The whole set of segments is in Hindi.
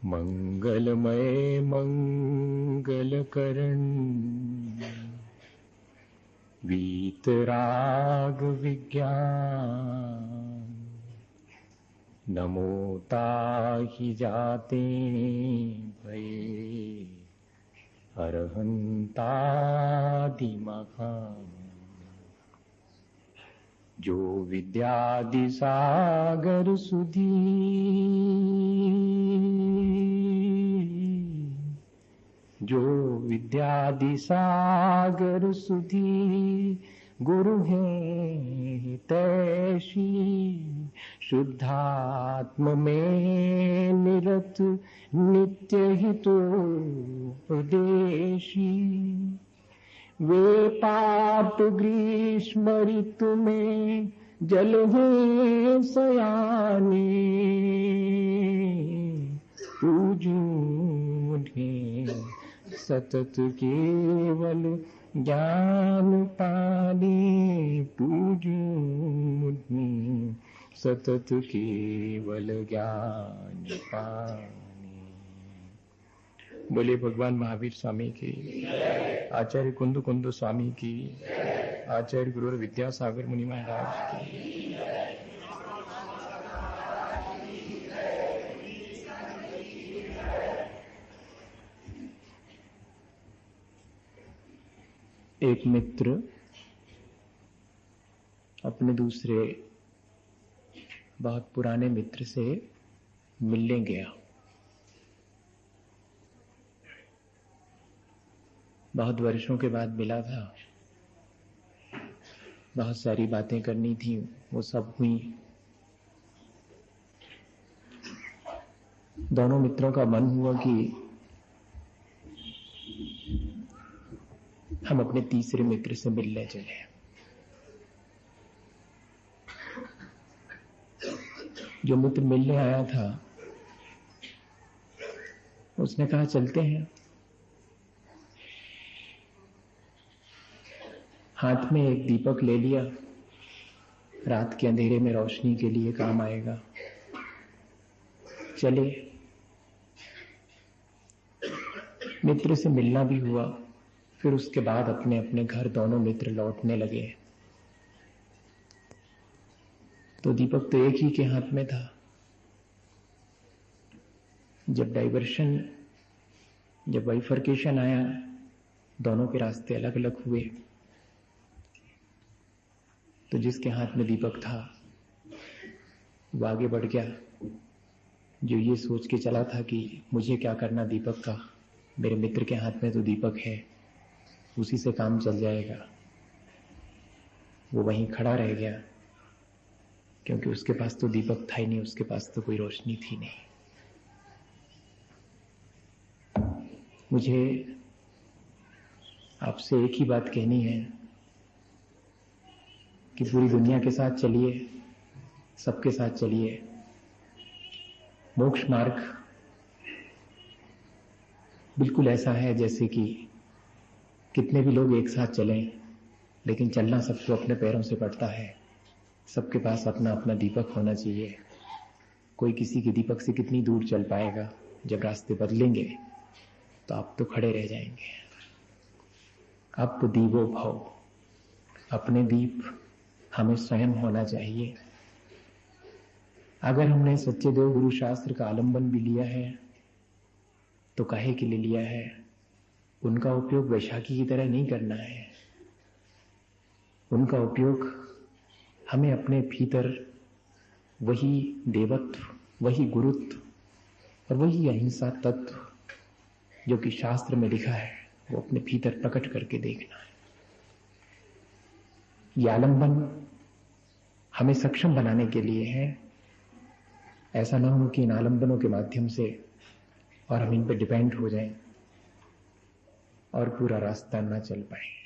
मंगलमय मंगलकरण वीतराग विज्ञान नमो ताहि जाते भये अरहंतादि महान जो विद्यादि सागर सुधी जो विद्यादि सागर सुधी गुरु हैं तैसी शुद्धात्म में निरत नित्य हितोपदेशी वे पाप ग्रीष्म ऋतु में जल हैं सयाने पूजूं सतत केवल ज्ञान पाने पूजूं सतत केवल ज्ञान पाने। बोले भगवान महावीर स्वामी की, आचार्य कुंदु कुंदु स्वामी की, आचार्य गुरु विद्यासागर मुनि महाराज की। एक मित्र अपने दूसरे बहुत पुराने मित्र से मिलने गया। बहुत वर्षों के बाद मिला था, बहुत सारी बातें करनी थी, वो सब हुई। दोनों मित्रों का मन हुआ कि हम अपने तीसरे मित्र से मिलने चले। जो मित्र मिलने आया था उसने कहा चलते हैं। हाथ में एक दीपक ले लिया, रात के अंधेरे में रोशनी के लिए काम आएगा। चले। मित्र से मिलना भी हुआ। फिर उसके बाद अपने अपने घर दोनों मित्र लौटने लगे। तो दीपक तो एक ही के हाथ में था। जब बाइफरकेशन आया, दोनों के रास्ते अलग अलग हुए, तो जिसके हाथ में दीपक था वो आगे बढ़ गया। जो ये सोच के चला था कि मुझे क्या करना दीपक का, मेरे मित्र के हाथ में तो दीपक है, उसी से काम चल जाएगा, वो वहीं खड़ा रह गया, क्योंकि उसके पास तो दीपक था ही नहीं, उसके पास तो कोई रोशनी थी नहीं। मुझे आपसे एक ही बात कहनी है कि पूरी दुनिया के साथ चलिए, सबके साथ चलिए। मोक्ष मार्ग बिल्कुल ऐसा है जैसे कि कितने भी लोग एक साथ चलें, लेकिन चलना सबको अपने पैरों से पड़ता है। सबके पास अपना अपना दीपक होना चाहिए। कोई किसी के दीपक से कितनी दूर चल पाएगा। जब रास्ते बदलेंगे तो आप तो खड़े रह जाएंगे। अब तो दीवो भव, अपने दीप हमें स्वयं होना चाहिए। अगर हमने सच्चे देव गुरु शास्त्र का आलंबन भी लिया है तो काहे के लिए लिया है? उनका उपयोग वैशाखी की तरह नहीं करना है। उनका उपयोग हमें अपने भीतर वही देवत्व, वही गुरुत्व और वही अहिंसा तत्व जो कि शास्त्र में लिखा है, वो अपने भीतर प्रकट करके देखना है। ये आलंबन हमें सक्षम बनाने के लिए है। ऐसा ना हो कि इन आलंबनों के माध्यम से और हम इन पर डिपेंड हो जाएं और पूरा रास्ता ना चल पाए।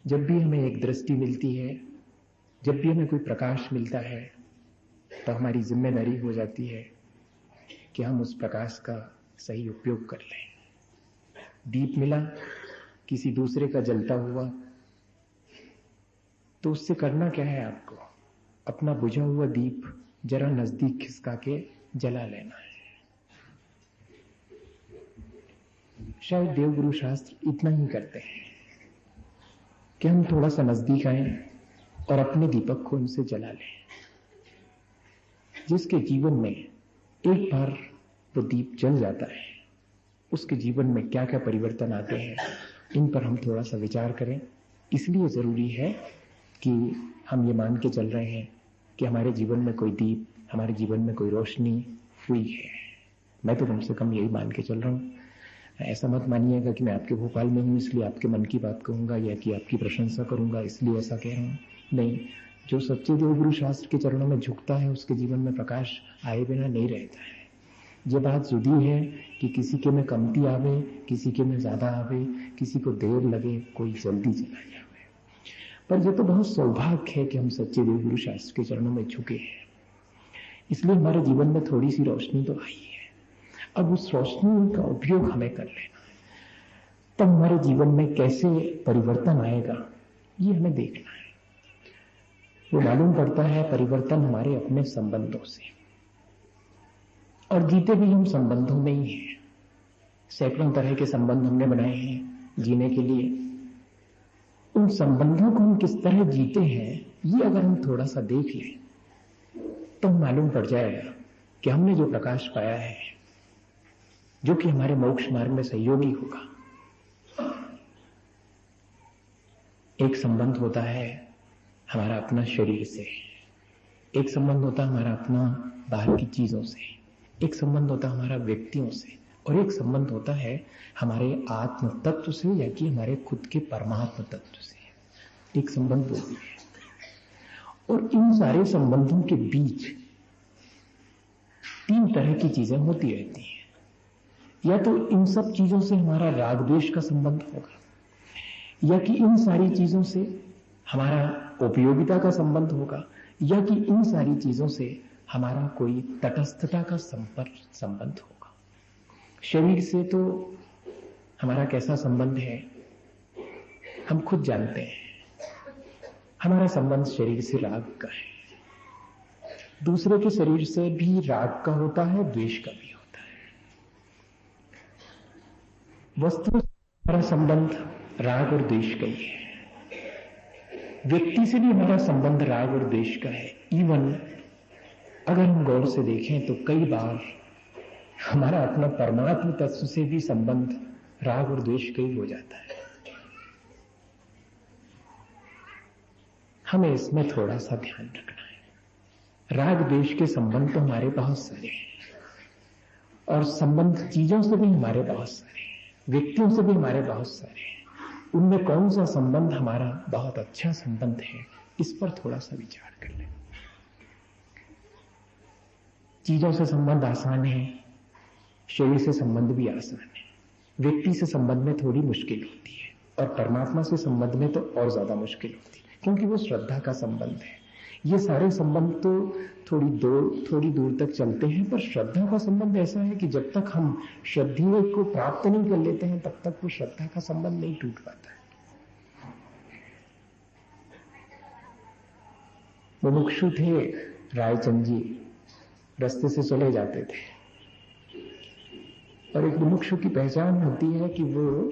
जब भी हमें एक दृष्टि मिलती है, जब भी हमें कोई प्रकाश मिलता है, तो हमारी जिम्मेदारी हो जाती है कि हम उस प्रकाश का सही उपयोग कर लें। दीप मिला किसी दूसरे का जलता हुआ, तो उससे करना क्या है आपको? अपना बुझा हुआ दीप जरा नजदीक खिसका के जला लेना है। शायद देवगुरु शास्त्र इतना ही करते हैं कि हम थोड़ा सा नजदीक आए और अपने दीपक को उनसे जला लें। जिसके जीवन में एक बार वो दीप जल जाता है, उसके जीवन में क्या क्या परिवर्तन आते हैं, इन पर हम थोड़ा सा विचार करें। इसलिए जरूरी है कि हम ये मान के चल रहे हैं कि हमारे जीवन में कोई दीप, हमारे जीवन में कोई रोशनी हुई है। मैं तो कम से कम यही मान के चल रहा हूं। ऐसा मत मानिएगा कि मैं आपके भोपाल में हूं इसलिए आपके मन की बात कहूंगा या कि आपकी प्रशंसा करूंगा इसलिए ऐसा कह रहा हूं। नहीं, जो सच्चे देवगुरु शास्त्र के चरणों में झुकता है उसके जीवन में प्रकाश आए बिना नहीं रहता है। ये बात जुदी है कि किसी के में कमती आवे, किसी के में ज्यादा आवे, किसी को देर लगे, कोई जल्दी चला जावे। पर यह तो बहुत सौभाग्य है कि हम सच्चे देवगुरु शास्त्र के चरणों में झुके हैं, इसलिए हमारे जीवन में थोड़ी सी रोशनी तो आई है। अब उस रोशनी का उपयोग हमें कर लेना है। तब हमारे जीवन में कैसे परिवर्तन आएगा ये हमें देखना है। वो मालूम पड़ता है परिवर्तन हमारे अपने संबंधों से, और जीते भी हम संबंधों में ही हैं। सैकड़ों तरह के संबंध हमने बनाए हैं जीने के लिए। उन संबंधों को हम किस तरह जीते हैं ये अगर हम थोड़ा सा देख लें तो मालूम पड़ जाएगा कि हमने जो प्रकाश पाया है, जो कि हमारे मोक्ष मार्ग में सहयोगी होगा। एक संबंध होता है हमारा अपना शरीर से, एक संबंध होता है हमारा अपना बाहर की चीजों से, एक संबंध होता है हमारा व्यक्तियों से, और एक संबंध होता है हमारे आत्म तत्व से या कि हमारे खुद के परमात्म तत्व से। एक संबंध वो भी है। और इन सारे संबंधों के बीच तीन तरह की चीजें होती रहती हैं। या तो इन सब चीजों से हमारा राग द्वेष का संबंध होगा, या कि इन सारी चीजों से हमारा उपयोगिता का संबंध होगा, या कि इन सारी चीजों से हमारा कोई तटस्थता का संबंध होगा। शरीर से तो हमारा कैसा संबंध है हम खुद जानते हैं। हमारा संबंध शरीर से राग का है। दूसरे के शरीर से भी राग का होता है, द्वेष का भी होता है। वस्तु से हमारा संबंध राग और द्वेष का ही है। व्यक्ति से भी हमारा संबंध राग और द्वेष का है। इवन अगर हम गौर से देखें तो कई बार हमारा अपना परमात्म तत्व से भी संबंध राग और द्वेष का ही हो जाता है। हमें इसमें थोड़ा सा ध्यान रखना है। राग द्वेष के संबंध तो हमारे बहुत सारे हैं, और संबंध चीजों से भी हमारे बहुत सारे हैं, व्यक्तियों से भी हमारे बहुत सारे हैं। उनमें कौन सा संबंध हमारा बहुत अच्छा संबंध है, इस पर थोड़ा सा विचार कर लें। चीजों से संबंध आसान है, शरीर से संबंध भी आसान है, व्यक्ति से संबंध में थोड़ी मुश्किल होती है, और परमात्मा से संबंध में तो और ज्यादा मुश्किल होती है, क्योंकि वो श्रद्धा का संबंध है। ये सारे संबंध तो थोड़ी दूर तक चलते हैं, पर श्रद्धा का संबंध ऐसा है कि जब तक हम श्रद्धेय को प्राप्त नहीं कर लेते हैं तब तक वो श्रद्धा का संबंध नहीं टूट पाता है। मुमुक्षु थे रायचंद जी, रास्ते से चले जाते थे, और एक मुमुक्षु की पहचान होती है कि वो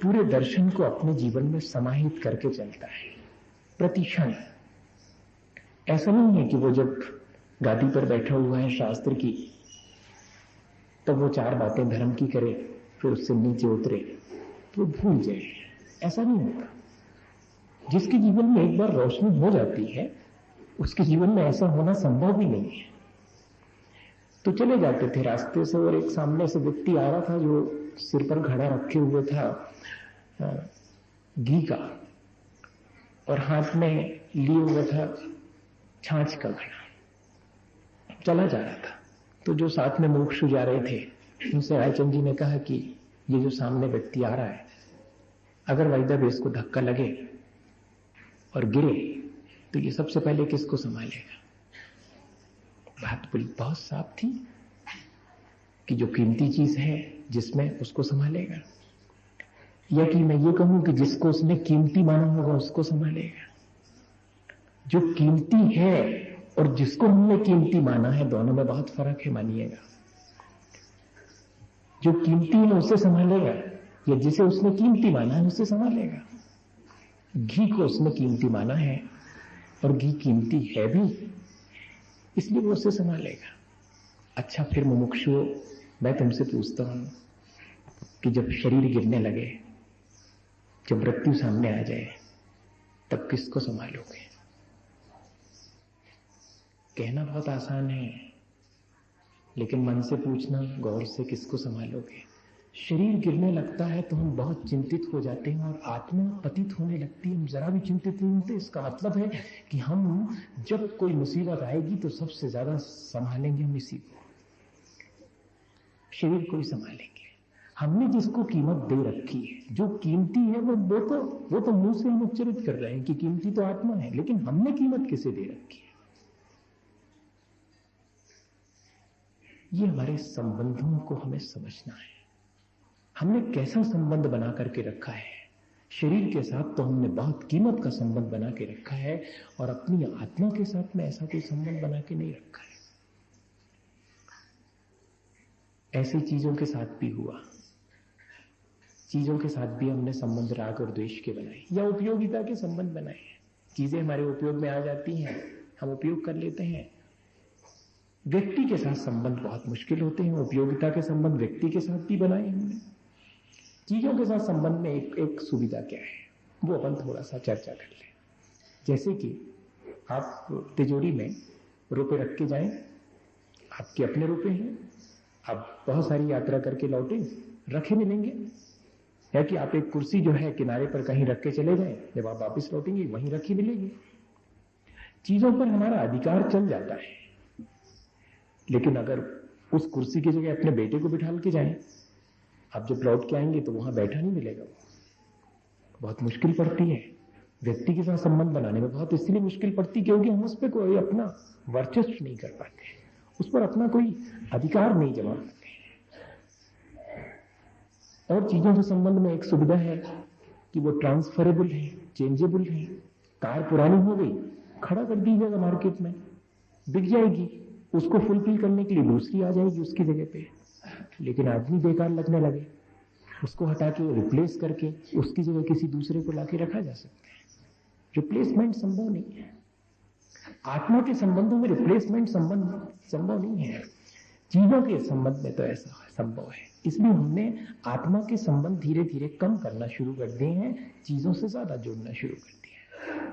पूरे दर्शन को अपने जीवन में समाहित करके चलता है प्रतिक्षण। ऐसा नहीं है कि वो जब गादी पर बैठा हुआ है शास्त्र की तब वो चार बातें धर्म की करे फिर उससे नीचे उतरे तो भूल जाए, ऐसा नहीं होता। जिसके जीवन में एक बार रोशनी हो जाती है उसके जीवन में ऐसा होना संभव ही नहीं है। तो चले जाते थे रास्ते से, और एक सामने से व्यक्ति आ रहा था जो सिर पर घड़ा रखे हुए था घी का, और हाथ में लिए हुआ था छाछ का घड़ा, चला जा रहा था। तो जो साथ में मुमुक्षु जा रहे थे उनसे रायचंद जी ने कहा कि ये जो सामने व्यक्ति आ रहा है, अगर वाइदा भी इसको धक्का लगे और गिरे तो ये सबसे पहले किसको संभालेगा? बात बहुत साफ थी कि जो कीमती चीज है जिसमें उसको संभालेगा, या कि मैं ये कहूं कि जिसको उसने कीमती माना होगा उसको संभालेगा। जो कीमती है और जिसको हमने कीमती माना है, दोनों में बहुत फर्क है, मानिएगा। जो कीमती है उसे संभालेगा, या जिसे उसने कीमती माना है उसे संभालेगा। घी को उसने कीमती माना है और घी कीमती है भी, इसलिए वो उसे संभालेगा। अच्छा, फिर मुमुक्षुओं, मैं तुमसे पूछता हूं कि जब शरीर गिरने लगे, जब मृत्यु सामने आ जाए, तब किसको संभालोगे? कहना बहुत आसान है, लेकिन मन से पूछना गौर से, किसको संभालोगे? शरीर गिरने लगता है तो हम बहुत चिंतित हो जाते हैं और आत्मा पतित होने लगती है, हम जरा भी चिंतित नहीं होते। इसका मतलब है कि हम जब कोई मुसीबत आएगी तो सबसे ज्यादा संभालेंगे हम इसी को, शरीर को ही संभालेंगे। हमने जिसको कीमत दे रखी है, जो कीमती है, वो तो मुंह से हम उच्चरित कर रहे हैं कि कीमती तो आत्मा है, लेकिन हमने कीमत किसे दे रखी है? ये हमारे संबंधों को हमें समझना है। हमने कैसा संबंध बना करके रखा है? शरीर के साथ तो हमने बहुत कीमत का संबंध बना के रखा है, और अपनी आत्मा के साथ में ऐसा कोई संबंध बना के नहीं रखा है। ऐसी चीजों के साथ भी हुआ, चीजों के साथ भी हमने संबंध राग और द्वेष के बनाए, या उपयोगिता के संबंध बनाए। चीजें हमारे उपयोग में आ जाती हैं, हम उपयोग कर लेते हैं। व्यक्ति के साथ संबंध बहुत मुश्किल होते हैं, उपयोगिता के संबंध व्यक्ति के साथ भी बनाए हमने। चीजों के साथ संबंध में एक सुविधा क्या है, वो अपन थोड़ा सा चर्चा कर लें। जैसे कि आप तिजोरी में रुपए रख के जाएं, आपके अपने रुपए हैं, आप बहुत सारी यात्रा करके लौटे, रखे मिलेंगे, या कि आप एक कुर्सी जो है किनारे पर कहीं रख के चले जाएं, जब आप वापस लौटेंगे वहीं रखी मिलेगी। चीजों पर हमारा अधिकार चल जाता है, लेकिन अगर उस कुर्सी की जगह अपने बेटे को बिठा के जाएं, आप जब लौट के आएंगे तो वहां बैठा नहीं मिलेगा, बहुत मुश्किल पड़ती है। व्यक्ति के साथ संबंध बनाने में बहुत इसलिए मुश्किल पड़ती, क्योंकि हम उस पर कोई अपना वर्चस्व नहीं कर पाते, उस पर अपना कोई अधिकार नहीं जमा पाते। और चीजों के संबंध में एक सुविधा है कि वो ट्रांसफरेबल है, चेंजेबल है। कार पुरानी हो गई, खड़ा कर दीजिएगा मार्केट में, बिक जाएगी, उसको फुलफिल करने के लिए दूसरी आ जाएगी उसकी जगह पे। लेकिन आदमी बेकार लगने लगे, उसको हटा के रिप्लेस करके उसकी जगह किसी दूसरे को लाके रखा जा सकता है। रिप्लेसमेंट संभव नहीं है। आत्मा के संबंधों में रिप्लेसमेंट संभव नहीं है। चीजों के संबंध में तो ऐसा संभव है। इसलिए हमने आत्मा के संबंध धीरे धीरे कम करना शुरू कर दिए हैं, चीजों से ज्यादा जोड़ना शुरू कर दिया है।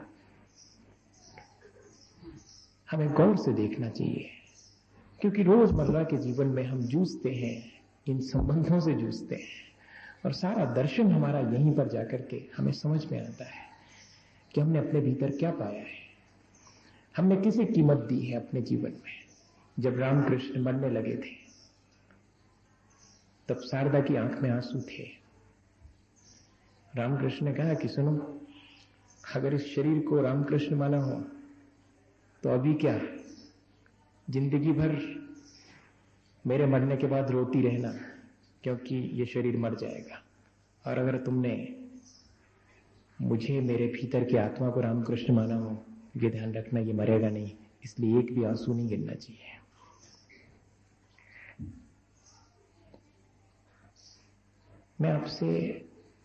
हमें गौर से देखना चाहिए, क्योंकि रोजमर्रा के जीवन में हम जूझते हैं, इन संबंधों से जूझते हैं, और सारा दर्शन हमारा यहीं पर जाकर के हमें समझ में आता है कि हमने अपने भीतर क्या पाया है, हमने किसे कीमत दी है अपने जीवन में। जब रामकृष्ण मरने लगे थे, तब शारदा की आंख में आंसू थे। रामकृष्ण ने कहा कि सुनो, अगर इस शरीर को रामकृष्ण माना हो तो अभी क्या, जिंदगी भर मेरे मरने के बाद रोती रहना, क्योंकि ये शरीर मर जाएगा। और अगर तुमने मुझे, मेरे भीतर की आत्मा को रामकृष्ण माना हो, ये ध्यान रखना ये मरेगा नहीं, इसलिए एक भी आंसू नहीं गिरना चाहिए। मैं आपसे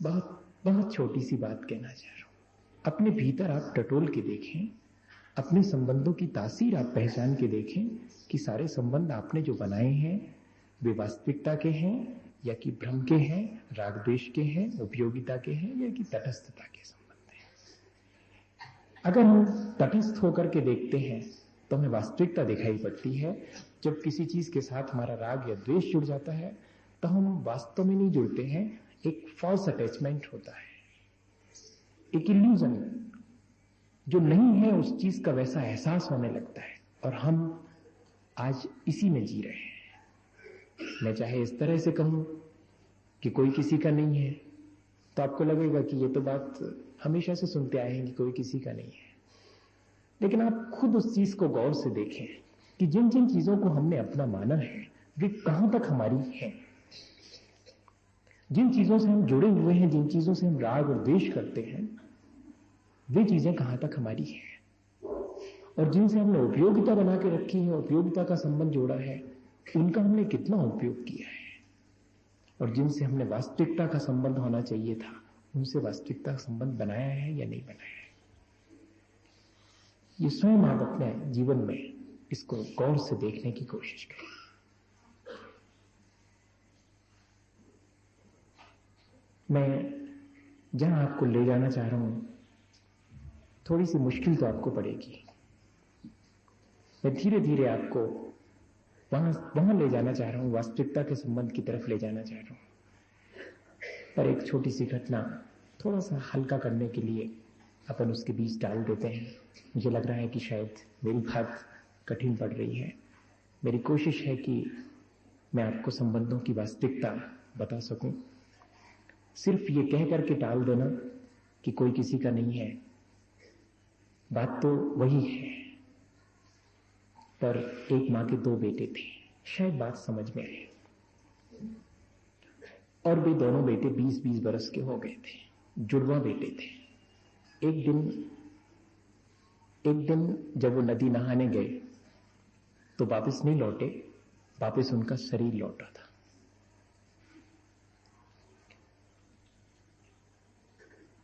बहुत बहुत छोटी सी बात कहना चाह रहा हूं। अपने भीतर आप टटोल के देखें, अपने संबंधों की तासीर आप पहचान के देखें कि सारे संबंध आपने जो बनाए हैं वे वास्तविकता के हैं या कि भ्रम के हैं, राग द्वेष के हैं, उपयोगिता के हैं, या कि तटस्थता के संबंध हैं। अगर हम तटस्थ होकर के देखते हैं तो हमें वास्तविकता दिखाई पड़ती है। जब किसी चीज के साथ हमारा राग या द्वेष जुड़ जाता है तो हम वास्तव में नहीं जुड़ते हैं, एक फॉल्स अटैचमेंट होता है, एक इल्यूजन जो नहीं है उस चीज का वैसा एहसास होने लगता है, और हम आज इसी में जी रहे हैं। मैं चाहे इस तरह से कहूं कि कोई किसी का नहीं है, तो आपको लगेगा कि ये तो बात हमेशा से सुनते आए हैं कि कोई किसी का नहीं है। लेकिन आप खुद उस चीज को गौर से देखें कि जिन जिन चीजों को हमने अपना माना है वे कहां तक हमारी है। जिन चीजों से हम जुड़े हुए हैं, जिन चीजों से हम राग और द्वेष करते हैं, वे चीजें कहां तक हमारी है, और जिनसे हमने उपयोगिता बना के रखी है, उपयोगिता का संबंध जोड़ा है, उनका हमने कितना उपयोग किया है, और जिनसे हमने वास्तविकता का संबंध होना चाहिए था, उनसे वास्तविकता का संबंध बनाया है या नहीं बनाया है। ये स्वयं आप अपने जीवन में इसको गौर से देखने की कोशिश करें। मैं जहां आपको ले जाना चाह रहा हूं, थोड़ी सी मुश्किल तो आपको पड़ेगी। मैं धीरे धीरे आपको वहां ले जाना चाह रहा हूं, वास्तविकता के संबंध की तरफ ले जाना चाह रहा हूं। पर एक छोटी सी घटना थोड़ा सा हल्का करने के लिए अपन उसके बीच डाल देते हैं। मुझे लग रहा है कि शायद मेरी बात कठिन पड़ रही है। मेरी कोशिश है कि मैं आपको संबंधों की वास्तविकता बता सकूं। सिर्फ ये कह करके टाल देना कि कोई किसी का नहीं है, बात तो वही है, पर एक मां के दो बेटे थे, शायद बात समझ में आए। और वे दोनों बेटे 20-20 बरस के हो गए थे, जुड़वा बेटे थे। एक दिन जब वो नदी नहाने गए तो वापस नहीं लौटे, वापस उनका शरीर लौटा था।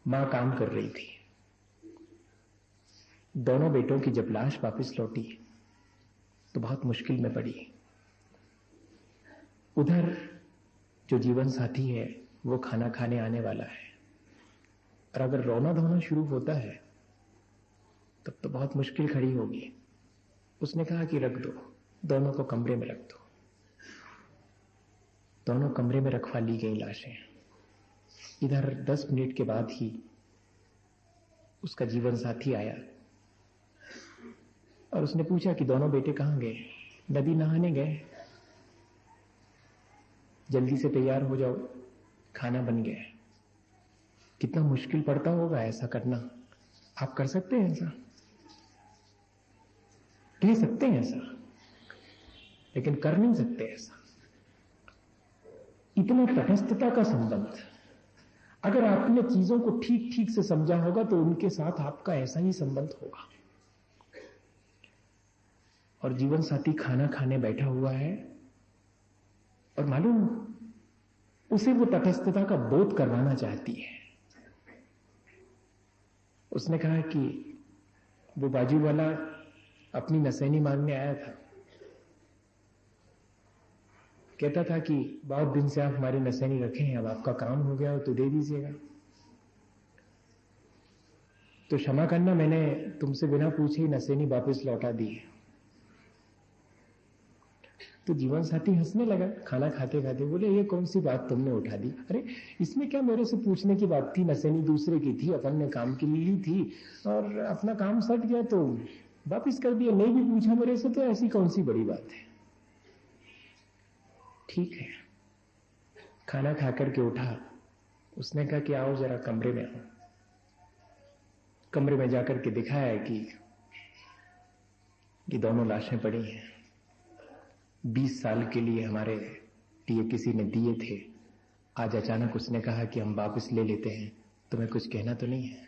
मां काम कर रही थी। दोनों बेटों की जब लाश वापस लौटी तो बहुत मुश्किल में पड़ी। उधर जो जीवन साथी है वो खाना खाने आने वाला है, और अगर रोना धोना शुरू होता है तब तो बहुत मुश्किल खड़ी होगी। उसने कहा कि रख दो, दोनों को कमरे में रख दो। दोनों कमरे में रखवा ली गई लाशें। इधर 10 मिनट के बाद ही उसका जीवन साथी आया और उसने पूछा कि दोनों बेटे कहां गए? नदी नहाने गए। जल्दी से तैयार हो जाओ, खाना बन गया है। कितना मुश्किल पड़ता होगा ऐसा करना। आप कर सकते हैं ऐसा? कह सकते हैं ऐसा, लेकिन कर नहीं सकते ऐसा। इतना तटस्थता का संबंध, अगर आपने चीजों को ठीक ठीक से समझा होगा तो उनके साथ आपका ऐसा ही संबंध होगा। और जीवन साथी खाना खाने बैठा हुआ है और मालूम उसे वो तटस्थता का बोध करवाना चाहती है। उसने कहा कि वो बाजू वाला अपनी नसैनी मांगने आया था, कहता था कि बहुत दिन से आप हमारी नसैनी रखे हैं, अब आपका काम हो गया हो तो दे दीजिएगा। तो क्षमा करना, मैंने तुमसे बिना पूछे ही नसैनी वापस लौटा दी है। तो जीवन साथी हंसने लगा खाना खाते खाते, बोले ये कौन सी बात तुमने उठा दी? अरे इसमें क्या मेरे से पूछने की बात थी? नसैनी दूसरे की थी, अपन ने काम के लिए ली थी और अपना काम सट गया तो वापिस कर दिया। नहीं भी पूछा मेरे से तो ऐसी कौन सी बड़ी बात है? ठीक है। खाना खा करके उठा, उसने कहा कि आओ जरा कमरे में आओ। कमरे में जाकर के दिखाया कि ये दोनों लाशें पड़ी हैं, 20 साल के लिए हमारे लिए किसी ने दिए थे। आज अचानक उसने कहा कि हम वापस ले लेते हैं, तुम्हें कुछ कहना तो नहीं है?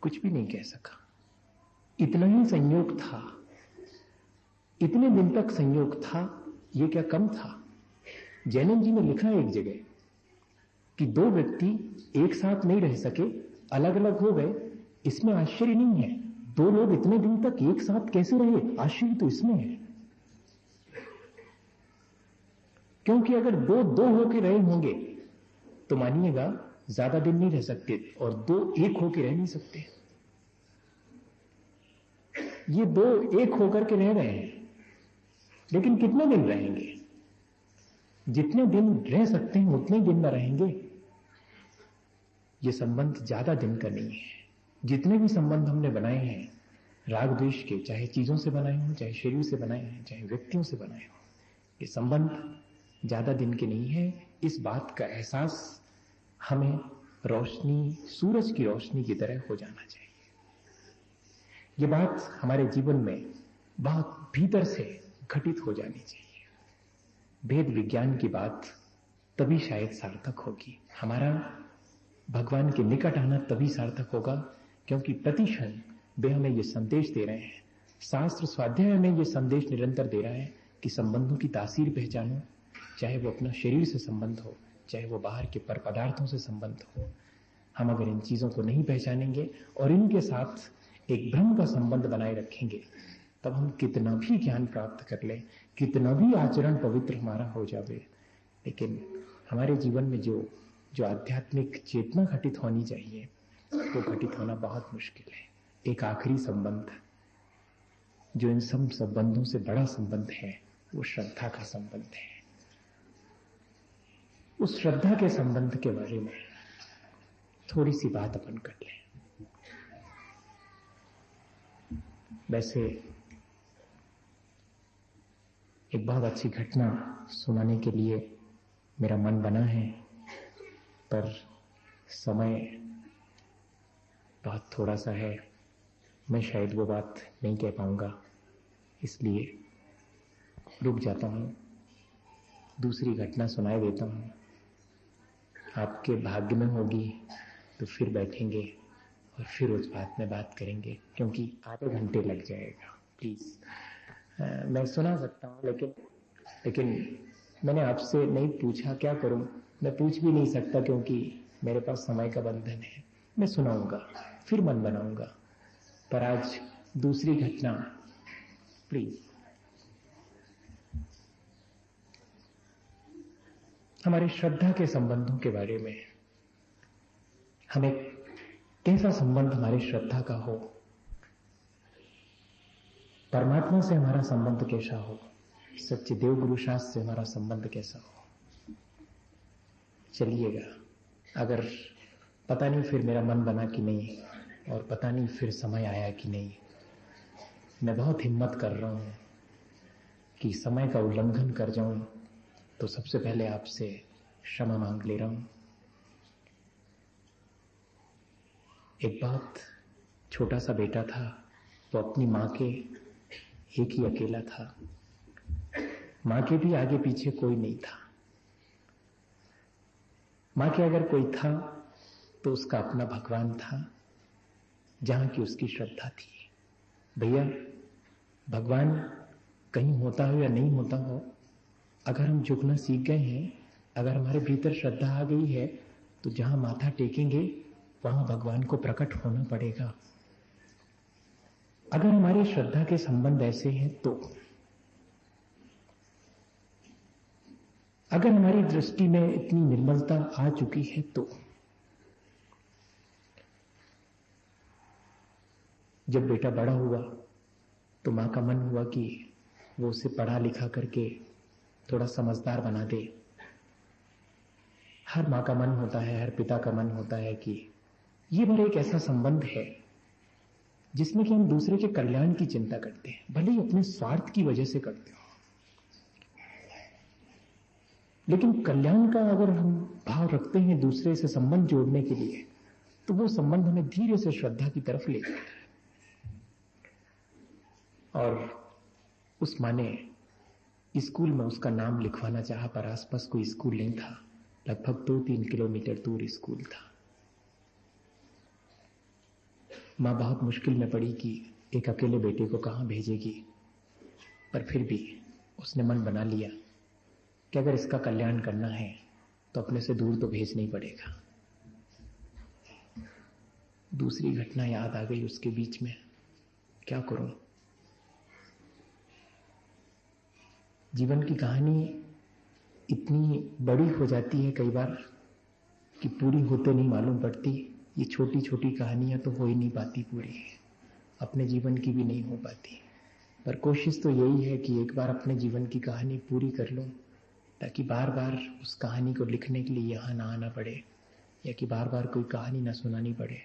कुछ भी नहीं कह सका। इतना ही संयोग था, इतने दिन तक संयोग था। ये क्या कम था? जैनन जी ने लिखा है एक जगह कि दो व्यक्ति एक साथ नहीं रह सके, अलग अलग हो गए, इसमें आश्चर्य नहीं है। दो लोग इतने दिन तक एक साथ कैसे रहे, आश्चर्य तो इसमें है। क्योंकि अगर दो दो होके रहे होंगे तो मानिएगा ज्यादा दिन नहीं रह सकते, और दो एक होके रह नहीं सकते। ये दो एक होकर के रह रहे हैं, लेकिन कितने दिन रहेंगे? जितने दिन रह सकते हैं उतने दिन में रहेंगे। ये संबंध ज्यादा दिन का नहीं है। जितने भी संबंध हमने बनाए हैं राग द्वेष के, चाहे चीजों से बनाए हों, चाहे शरीर से बनाए हैं, चाहे व्यक्तियों से बनाए हों, ये संबंध ज्यादा दिन के नहीं है। इस बात का एहसास हमें रोशनी, सूरज की रोशनी की तरह हो जाना चाहिए। ये बात हमारे जीवन में बहुत भीतर से घटित हो जानी चाहिए। भेद विज्ञान की बात तभी शायद सार्थक होगी। हमारा भगवान के निकट आना तभी सार्थक होगा क्योंकि प्रतिक्षण वे हमें ये संदेश दे रहे हैं, शास्त्र स्वाध्याय हमें ये संदेश निरंतर दे रहा है कि संबंधों की तासीर पहचानो, चाहे वो अपना शरीर से संबंध हो, चाहे वो बाहर के पर पदार्थों से संबंध हो। हम अगर इन चीजों को नहीं पहचानेंगे और इनके साथ एक भ्रम का संबंध बनाए रखेंगे, तब हम कितना भी ज्ञान प्राप्त कर ले, कितना भी आचरण पवित्र हमारा हो जावे, लेकिन हमारे जीवन में जो आध्यात्मिक चेतना घटित होनी चाहिए वो घटित होना बहुत मुश्किल है। एक आखिरी संबंध जो इन सब संबंधों से बड़ा संबंध है वो श्रद्धा का संबंध है। उस श्रद्धा के संबंध के बारे में थोड़ी सी बात अपन कर लें। वैसे एक बहुत अच्छी घटना सुनाने के लिए मेरा मन बना है, पर समय बहुत थोड़ा सा है, मैं शायद वो बात नहीं कह पाऊंगा, इसलिए रुक जाता हूं, दूसरी घटना सुनाए देता हूं। आपके भाग्य में होगी तो फिर बैठेंगे और फिर उस बात में बात करेंगे, क्योंकि आधे घंटे लग जाएगा। प्लीज, मैं सुना सकता हूं, लेकिन मैंने आपसे नहीं पूछा, क्या करूं? मैं पूछ भी नहीं सकता क्योंकि मेरे पास समय का बंधन है। मैं सुनाऊंगा, फिर मन बनाऊंगा, पर आज दूसरी घटना प्लीज। हमारे श्रद्धा के संबंधों के बारे में, हमें कैसा संबंध हमारी श्रद्धा का हो, परमात्मा से हमारा संबंध कैसा हो, सच्चे देव गुरु शास्त्र से हमारा संबंध कैसा हो। चलिएगा, अगर पता नहीं फिर मेरा मन बना कि नहीं, और पता नहीं फिर समय आया कि नहीं, मैं बहुत हिम्मत कर रहा हूं कि समय का उल्लंघन कर जाऊं, तो सबसे पहले आपसे क्षमा मांग ले रहा हूं। एक बहुत छोटा सा बेटा था, वो अपनी मां के एक ही अकेला था, मां के भी आगे पीछे कोई नहीं था। मां के अगर कोई था तो उसका अपना भगवान था, जहां की उसकी श्रद्धा थी। भैया, भगवान कहीं होता हो या नहीं होता हो, अगर हम झुकना सीख गए हैं, अगर हमारे भीतर श्रद्धा आ गई है, तो जहां माथा टेकेंगे वहां भगवान को प्रकट होना पड़ेगा। अगर हमारी श्रद्धा के संबंध ऐसे हैं, तो अगर हमारी दृष्टि में इतनी निर्मलता आ चुकी है, तो जब बेटा बड़ा हुआ तो मां का मन हुआ कि वो उसे पढ़ा लिखा करके थोड़ा समझदार बना दे। हर मां का मन होता है, हर पिता का मन होता है कि ये मेरा एक ऐसा संबंध है जिसमें कि हम दूसरे के कल्याण की चिंता करते हैं, भले ही अपने स्वार्थ की वजह से करते हो, लेकिन कल्याण का अगर हम भाव रखते हैं दूसरे से संबंध जोड़ने के लिए, तो वो संबंध हमें धीरे से श्रद्धा की तरफ ले जाता है। और उस मां ने स्कूल में उसका नाम लिखवाना चाहा, पर आसपास कोई स्कूल नहीं था, लगभग 2-3 किलोमीटर दूर स्कूल था। मां बहुत मुश्किल में पड़ी कि एक अकेले बेटे को कहां भेजेगी, पर फिर भी उसने मन बना लिया कि अगर इसका कल्याण करना है तो अपने से दूर तो भेजना ही पड़ेगा। दूसरी घटना याद आ गई उसके बीच में, क्या करूं? जीवन की कहानी इतनी बड़ी हो जाती है कई बार कि पूरी होते नहीं मालूम पड़ती। ये छोटी छोटी कहानियां तो हो ही नहीं पाती पूरी, अपने जीवन की भी नहीं हो पाती, पर कोशिश तो यही है कि एक बार अपने जीवन की कहानी पूरी कर लूं, ताकि बार बार उस कहानी को लिखने के लिए यहां ना आना पड़े, या कि बार बार कोई कहानी ना सुनानी पड़े।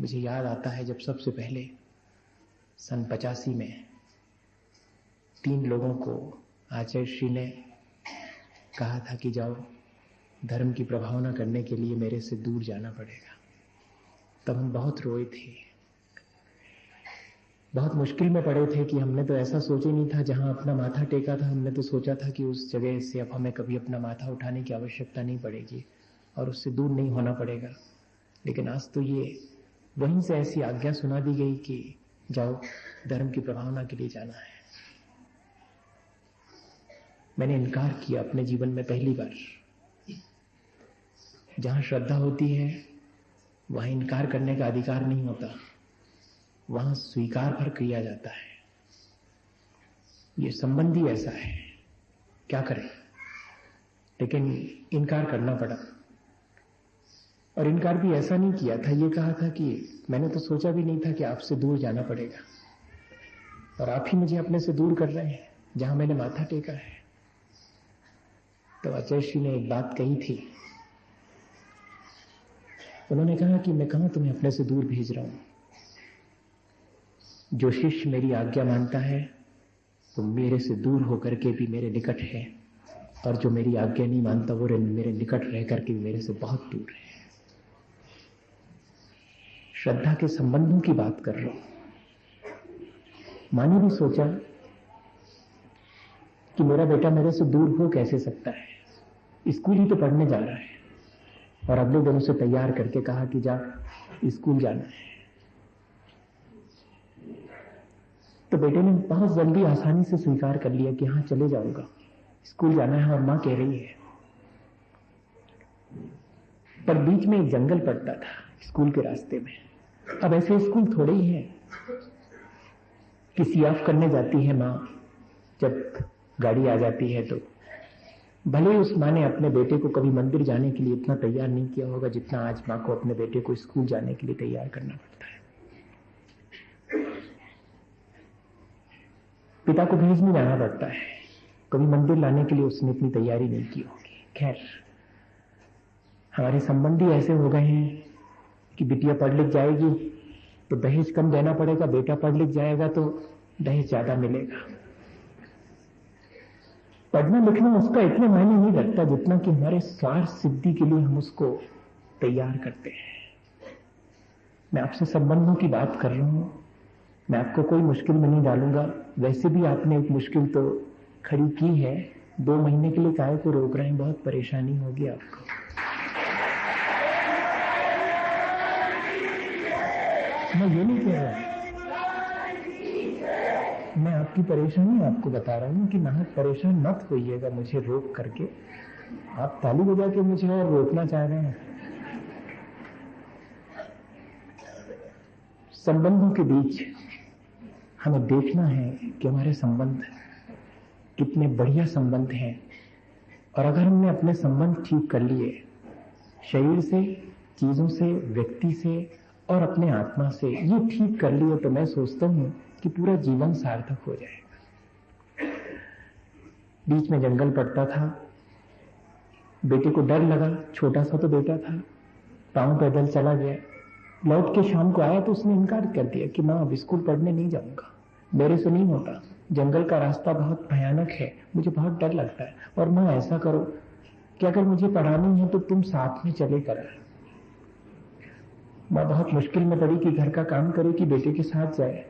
मुझे याद आता है जब सबसे पहले सन 85 में 3 लोगों को आचार्य श्री ने कहा था कि जाओ, धर्म की प्रभावना करने के लिए मेरे से दूर जाना पड़ेगा। तब हम बहुत रोए थे। बहुत मुश्किल में पड़े थे कि हमने तो ऐसा सोचा ही नहीं था, जहां अपना माथा टेका था हमने तो सोचा था कि उस जगह से अब हमें कभी अपना माथा उठाने की आवश्यकता नहीं पड़ेगी और उससे दूर नहीं होना पड़ेगा। लेकिन आज तो ये वहीं से ऐसी आज्ञा सुना दी गई कि जाओ, धर्म की प्रभावना के लिए जाना है। मैंने इनकार किया अपने जीवन में पहली बार। जहां श्रद्धा होती है वहां इनकार करने का अधिकार नहीं होता, वहां स्वीकार भर किया जाता है। ये संबंधी ऐसा है, क्या करें, लेकिन इनकार करना पड़ा। और इनकार भी ऐसा नहीं किया था, ये कहा था कि मैंने तो सोचा भी नहीं था कि आपसे दूर जाना पड़ेगा और आप ही मुझे अपने से दूर कर रहे हैं जहां मैंने माथा टेका है। तो आचार्य श्री ने एक बात कही थी, उन्होंने कहा कि मैं कहां तुम्हें अपने से दूर भेज रहा हूं। जो शिष्य मेरी आज्ञा मानता है वो मेरे से दूर होकर के भी मेरे निकट है, और जो मेरी आज्ञा नहीं मानता वो मेरे निकट रह करके भी मेरे से बहुत दूर है। श्रद्धा के संबंधों की बात कर रहा हूं। माँ ने भी सोचा कि मेरा बेटा मेरे से दूर हो कैसे सकता है, स्कूल ही तो पढ़ने जा रहा है, और अगले दिन उसे तैयार करके कहा कि जा स्कूल जाना है। तो बेटे ने बहुत जल्दी आसानी से स्वीकार कर लिया कि हाँ चले जाऊंगा, स्कूल जाना है और मां कह रही है। पर बीच में एक जंगल पड़ता था स्कूल के रास्ते में। अब ऐसे स्कूल थोड़े ही हैं कि सी ऑफ करने जाती है मां, जब गाड़ी आ जाती है तो भले ही उस मां ने अपने बेटे को कभी मंदिर जाने के लिए इतना तैयार नहीं किया होगा जितना आज मां को अपने बेटे को स्कूल जाने के लिए तैयार करना पड़ता है। पिता को भेजने जाना पड़ता है, कभी मंदिर लाने के लिए उसने इतनी तैयारी नहीं की होगी। खैर, हमारे संबंधी ऐसे हो गए हैं कि बिटिया पढ़ लिख जाएगी तो दहेज कम देना पड़ेगा, बेटा पढ़ लिख जाएगा तो दहेज ज्यादा मिलेगा। पढ़ना लिखना उसका इतना मायने नहीं रखता जितना कि हमारे स्वार्थ सिद्धि के लिए हम उसको तैयार करते हैं। मैं आपसे संबंधों की बात कर रहा हूं, मैं आपको कोई मुश्किल में नहीं डालूंगा। वैसे भी आपने एक मुश्किल तो खड़ी की है, 2 महीने के लिए काहे को रोक रहे हैं, बहुत परेशानी होगी आपको। मैं ये नहीं कह रहा, मैं आपकी परेशानी आपको बता रहा हूं कि नाहक परेशान मत होइएगा मुझे रोक करके। आप ताली बजा के मुझे और रोकना चाह रहे हैं। संबंधों के बीच हमें देखना है कि हमारे संबंध कितने बढ़िया संबंध हैं, और अगर हमने अपने संबंध ठीक कर लिए, शरीर से, चीजों से, व्यक्ति से और अपने आत्मा से, ये ठीक कर लिए, तो मैं सोचता हूं कि पूरा जीवन सार्थक हो जाएगा। बीच में जंगल पड़ता था, बेटे को डर लगा, छोटा सा तो बेटा था, पांव पैदल चला गया। लौट के शाम को आया तो उसने इनकार कर दिया कि मां अब स्कूल पढ़ने नहीं जाऊंगा, मेरे से नहीं होता, जंगल का रास्ता बहुत भयानक है, मुझे बहुत डर लगता है। और मां ऐसा करो कि अगर मुझे पढ़ानी है तो तुम साथ में चले करा। मां बहुत मुश्किल में पड़ी कि घर का काम करे कि बेटे के साथ जाए।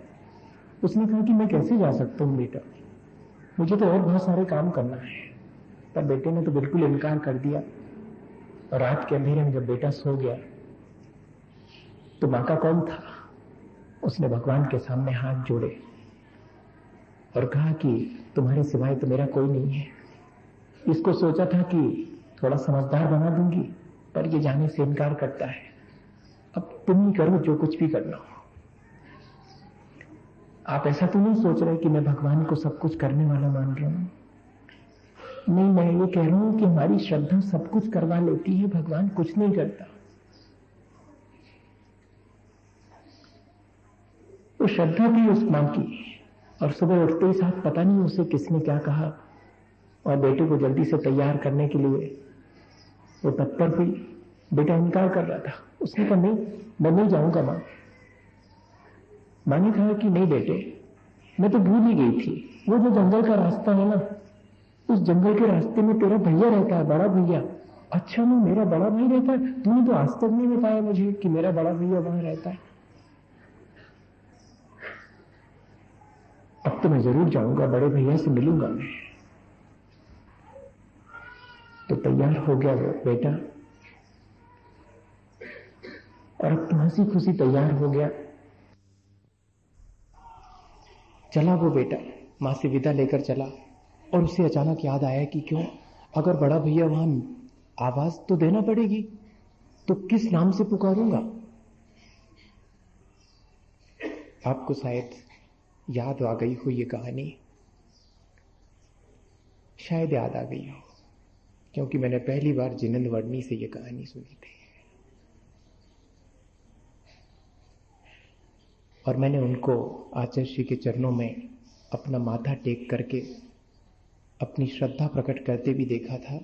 उसने कहा कि मैं कैसे जा सकता हूं बेटा, मुझे तो और बहुत सारे काम करना है। पर बेटे ने तो बिल्कुल इनकार कर दिया। और रात के अंधेरे में जब बेटा सो गया तो मां का कौन था, उसने भगवान के सामने हाथ जोड़े और कहा कि तुम्हारे सिवाय तो मेरा कोई नहीं है। इसको सोचा था कि थोड़ा समझदार बना दूंगी, पर ये जाने से इनकार करता है। अब तुम ही करो जो कुछ भी करना हो। आप ऐसा तो नहीं सोच रहे कि मैं भगवान को सब कुछ करने वाला मान रहा हूं। नहीं, मैं ये कह रहा हूं कि हमारी श्रद्धा सब कुछ करवा लेती है, भगवान कुछ नहीं करता। तो श्रद्धा थी उस मां की, और सुबह उठते ही साथ पता नहीं उसे किसने क्या कहा, और बेटे को जल्दी से तैयार करने के लिए वो तत्पर हुई। बेटा इनकार कर रहा था, उसने कहा नहीं, मैं नहीं जाऊंगा मां। मां ने कहा कि नहीं बेटे, मैं तो भूल ही गई थी, वो जो जंगल का रास्ता है ना, उस जंगल के रास्ते में तेरा भैया रहता है, बड़ा भैया। अच्छा मां, मेरा बड़ा भाई रहता है? तूने तो आज तक नहीं बताया मुझे कि मेरा बड़ा भैया वहां रहता है। अब तो मैं जरूर जाऊंगा, बड़े भैया से मिलूंगा मैं। तो तैयार हो गया वो बेटा, और अब तो हंसी खुशी तैयार हो गया। चला वो बेटा, मां से विदा लेकर चला, और उसे अचानक याद आया कि क्यों, अगर बड़ा भैया वहां आवाज तो देना पड़ेगी, तो किस नाम से पुकारूंगा। आपको शायद याद आ गई हो ये कहानी, शायद याद आ गई हो, क्योंकि मैंने पहली बार जिनेंद्र वर्णी से ये कहानी सुनी थी, और मैंने उनको आचार्य श्री के चरणों में अपना माथा टेक करके अपनी श्रद्धा प्रकट करते भी देखा था,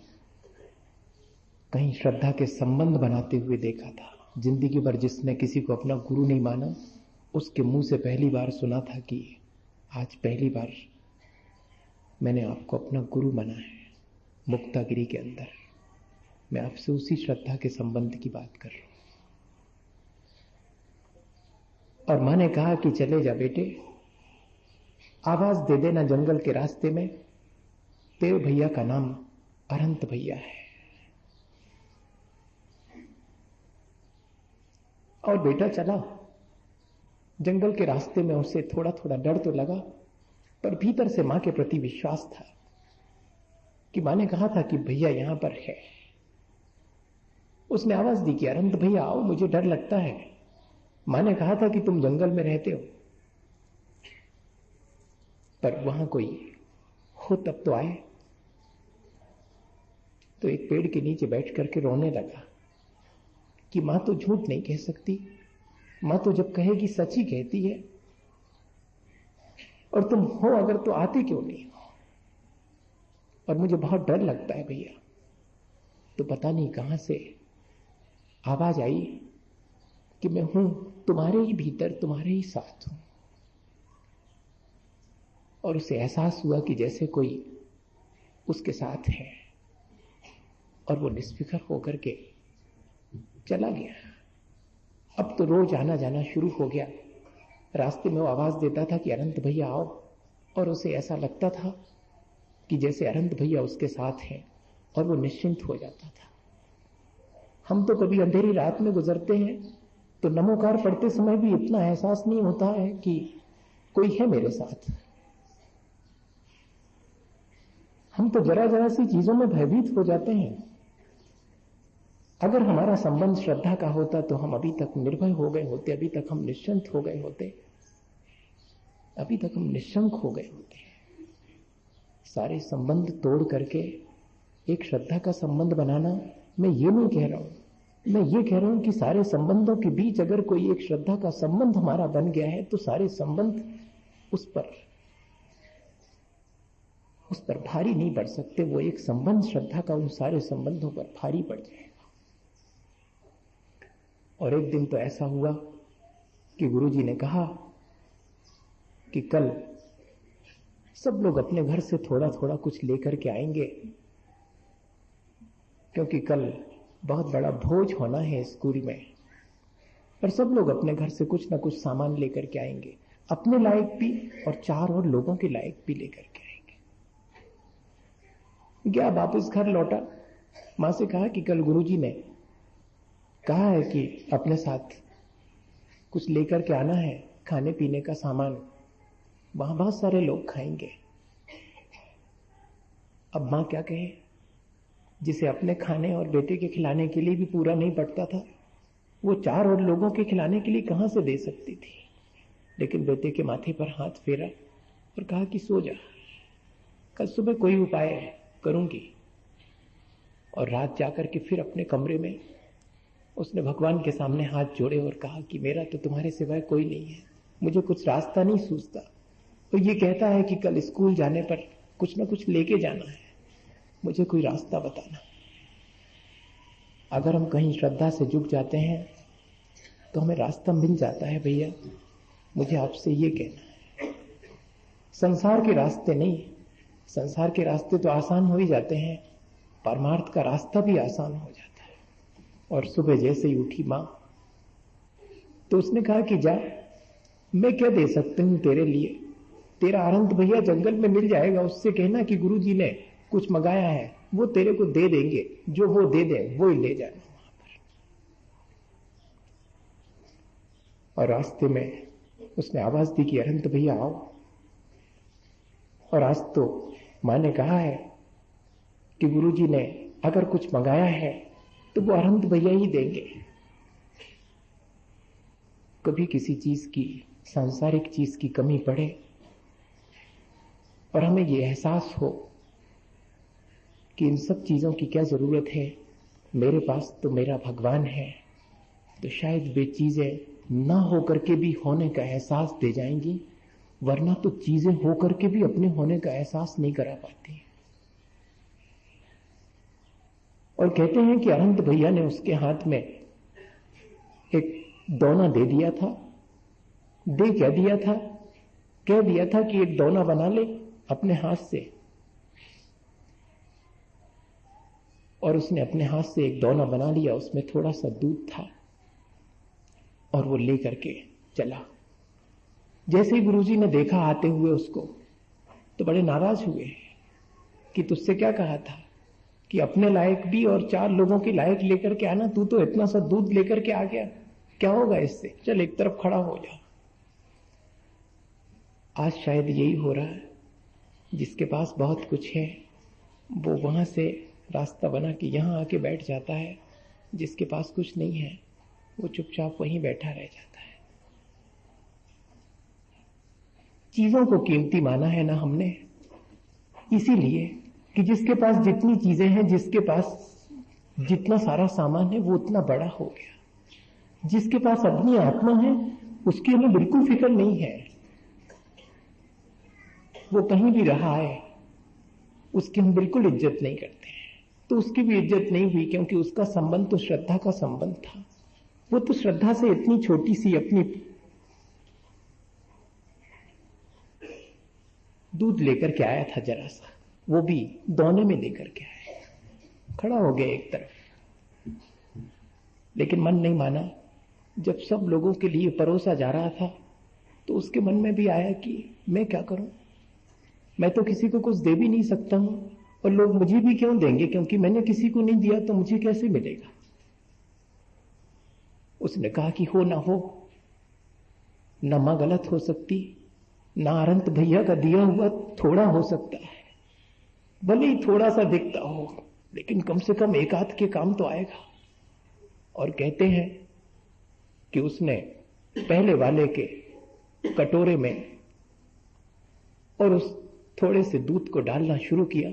कहीं श्रद्धा के संबंध बनाते हुए देखा था। जिंदगी भर जिसने किसी को अपना गुरु नहीं माना, उसके मुंह से पहली बार सुना था कि आज पहली बार मैंने आपको अपना गुरु माना है। मुक्तागिरी के अंदर मैं आपसे उसी श्रद्धा के संबंध की बात कर रहा हूं। और मां ने कहा कि चले जा बेटे, आवाज दे देना जंगल के रास्ते में, तेरे भैया का नाम अनंत भैया है। और बेटा चला जंगल के रास्ते में। उसे थोड़ा थोड़ा डर तो लगा, पर भीतर से मां के प्रति विश्वास था कि मां ने कहा था कि भैया यहां पर है। उसने आवाज दी कि अनंत भैया आओ, मुझे डर लगता है। मां ने कहा था कि तुम जंगल में रहते हो, पर वहां कोई हो तब तो आए। तो एक पेड़ के नीचे बैठ करके रोने लगा कि मां तो झूठ नहीं कह सकती, मां तो जब कहेगी सच ही कहती है, और तुम हो अगर तो आते क्यों नहीं हो, और मुझे बहुत डर लगता है भैया। तो पता नहीं कहां से आवाज आई कि मैं हूं तुम्हारे ही भीतर, तुम्हारे ही साथ हूं। और उसे एहसास हुआ कि जैसे कोई उसके साथ है, और वो निस्फिक्र होकर के चला गया। अब तो रोज आना जाना शुरू हो गया। रास्ते में वो आवाज देता था कि अनंत भैया आओ, और उसे ऐसा लगता था कि जैसे अनंत भैया उसके साथ हैं, और वो निश्चिंत हो जाता था। हम तो कभी अंधेरी रात में गुजरते हैं तो नमोकार पढ़ते समय भी इतना एहसास नहीं होता है कि कोई है मेरे साथ। हम तो जरा जरा सी चीजों में भयभीत हो जाते हैं। अगर हमारा संबंध श्रद्धा का होता तो हम अभी तक निर्भय हो गए होते, अभी तक हम निश्चिंत हो गए होते, अभी तक हम निशंक हो गए होते। सारे संबंध तोड़ करके एक श्रद्धा का संबंध बनाना, मैं ये नहीं कह रहा हूं, मैं ये कह रहा हूं कि सारे संबंधों के बीच अगर कोई एक श्रद्धा का संबंध हमारा बन गया है तो सारे संबंध उस पर भारी नहीं पड़ सकते। वो एक संबंध श्रद्धा का उन सारे संबंधों पर भारी पड़ जाएगा। और एक दिन तो ऐसा हुआ कि गुरुजी ने कहा कि कल सब लोग अपने घर से थोड़ा थोड़ा कुछ लेकर के आएंगे, क्योंकि कल बहुत बड़ा भोज होना है स्कूल में, और सब लोग अपने घर से कुछ ना कुछ सामान लेकर के आएंगे, अपने लायक भी और 4 और लोगों के लायक भी लेकर के आएंगे। गया वापस घर लौटा, मां से कहा कि कल गुरुजी ने कहा है कि अपने साथ कुछ लेकर के आना है, खाने पीने का सामान, वहां बहुत सारे लोग खाएंगे। अब मां क्या कहे, जिसे अपने खाने और बेटे के खिलाने के लिए भी पूरा नहीं पड़ता था, वो 4 और लोगों के खिलाने के लिए कहां से दे सकती थी। लेकिन बेटे के माथे पर हाथ फेरा और कहा कि सो जा, कल सुबह कोई उपाय करूंगी। और रात जाकर के फिर अपने कमरे में उसने भगवान के सामने हाथ जोड़े और कहा कि मेरा तो तुम्हारे सिवाय कोई नहीं है, मुझे कुछ रास्ता नहीं सूझता। तो ये कहता है कि कल स्कूल जाने पर कुछ ना कुछ लेके जाना है, मुझे कोई रास्ता बताना। अगर हम कहीं श्रद्धा से जुट जाते हैं तो हमें रास्ता मिल जाता है भैया। मुझे आपसे ये कहना है, संसार के रास्ते नहीं, संसार के रास्ते तो आसान हो ही जाते हैं, परमार्थ का रास्ता भी आसान हो जाता है। और सुबह जैसे ही उठी मां तो उसने कहा कि जा, मैं क्या दे सकती हूं तेरे लिए, तेरा अनंत भैया जंगल में मिल जाएगा, उससे कहना कि गुरुजी ने कुछ मंगाया है, वो तेरे को दे देंगे, जो वो दे दे वो ही ले जाना वहां पर। और रास्ते में उसने आवाज दी कि अनंत भैया आओ। और आज तो मां ने कहा है कि गुरुजी ने अगर कुछ मंगाया है तो वो अनंत भैया ही देंगे। कभी किसी चीज की, सांसारिक चीज की कमी पड़े और हमें ये एहसास हो कि इन सब चीजों की क्या जरूरत है, मेरे पास तो मेरा भगवान है, तो शायद वे चीजें ना होकर के भी होने का एहसास दे जाएंगी, वरना तो चीजें होकर के भी अपने होने का एहसास नहीं करा पाती। और कहते हैं कि अनंत भैया ने उसके हाथ में एक दोना दे दिया था। दे क्या दिया था? कह दिया था कि एक दोना बना ले अपने हाथ से। और उसने अपने हाथ से एक दोना बना लिया, उसमें थोड़ा सा दूध था और वो ले करके चला। जैसे ही गुरुजी ने देखा आते हुए उसको, तो बड़े नाराज हुए कि तुझसे क्या कहा था कि अपने लायक भी और 4 लोगों के लायक लेकर के आना, तू तो इतना सा दूध लेकर के आ गया, क्या होगा इससे, चल एक तरफ खड़ा हो जा। आज शायद यही हो रहा है, जिसके पास बहुत कुछ है वो वहां से रास्ता बना के यहां आके बैठ जाता है, जिसके पास कुछ नहीं है वो चुपचाप वहीं बैठा रह जाता है। चीजों को कीमती माना है ना हमने, इसीलिए कि जिसके पास जितनी चीजें हैं, जिसके पास जितना सारा सामान है, वो उतना बड़ा हो गया। जिसके पास अपनी आत्मा है उसकी हमें बिल्कुल फिक्र नहीं है, वो कहीं भी रहा है उसकी हम बिल्कुल इज्जत नहीं करते हैं। तो उसकी भी इज्जत नहीं हुई, क्योंकि उसका संबंध तो श्रद्धा का संबंध था। वो तो श्रद्धा से इतनी छोटी सी अपनी दूध लेकर के आया था जरा सा, वो भी दोने में लेकर के आया, खड़ा हो गया एक तरफ। लेकिन मन नहीं माना। जब सब लोगों के लिए परोसा जा रहा था तो उसके मन में भी आया कि मैं क्या करूं, मैं तो किसी को कुछ दे भी नहीं सकता हूं, और लोग मुझे भी क्यों देंगे, क्योंकि मैंने किसी को नहीं दिया तो मुझे कैसे मिलेगा। उसने कहा कि हो ना हो, न मां गलत हो सकती, ना अनंत भैया का दिया हुआ थोड़ा हो सकता है, भले ही थोड़ा सा दिखता हो, लेकिन कम से कम एक आध के काम तो आएगा। और कहते हैं कि उसने पहले वाले के कटोरे में और उस थोड़े से दूध को डालना शुरू किया,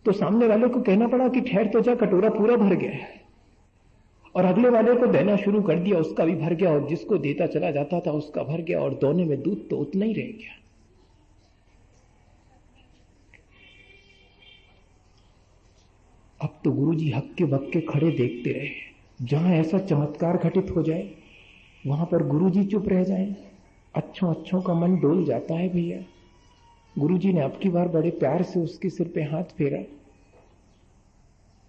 तो सामने वाले को कहना पड़ा कि ठहर तो जा, कटोरा पूरा भर गया है। और अगले वाले को देना शुरू कर दिया, उसका भी भर गया, और जिसको देता चला जाता था उसका भर गया, और दोने में दूध तो उतना ही रह गया। अब तो गुरुजी हक्के बक्के खड़े देखते रहे, जहां ऐसा चमत्कार घटित हो जाए वहां पर गुरुजी चुप रह जाएं। अच्छों का मन डोल जाता है भैया। गुरुजी ने अब की बार बड़े प्यार से उसके सिर पे हाथ फेरा,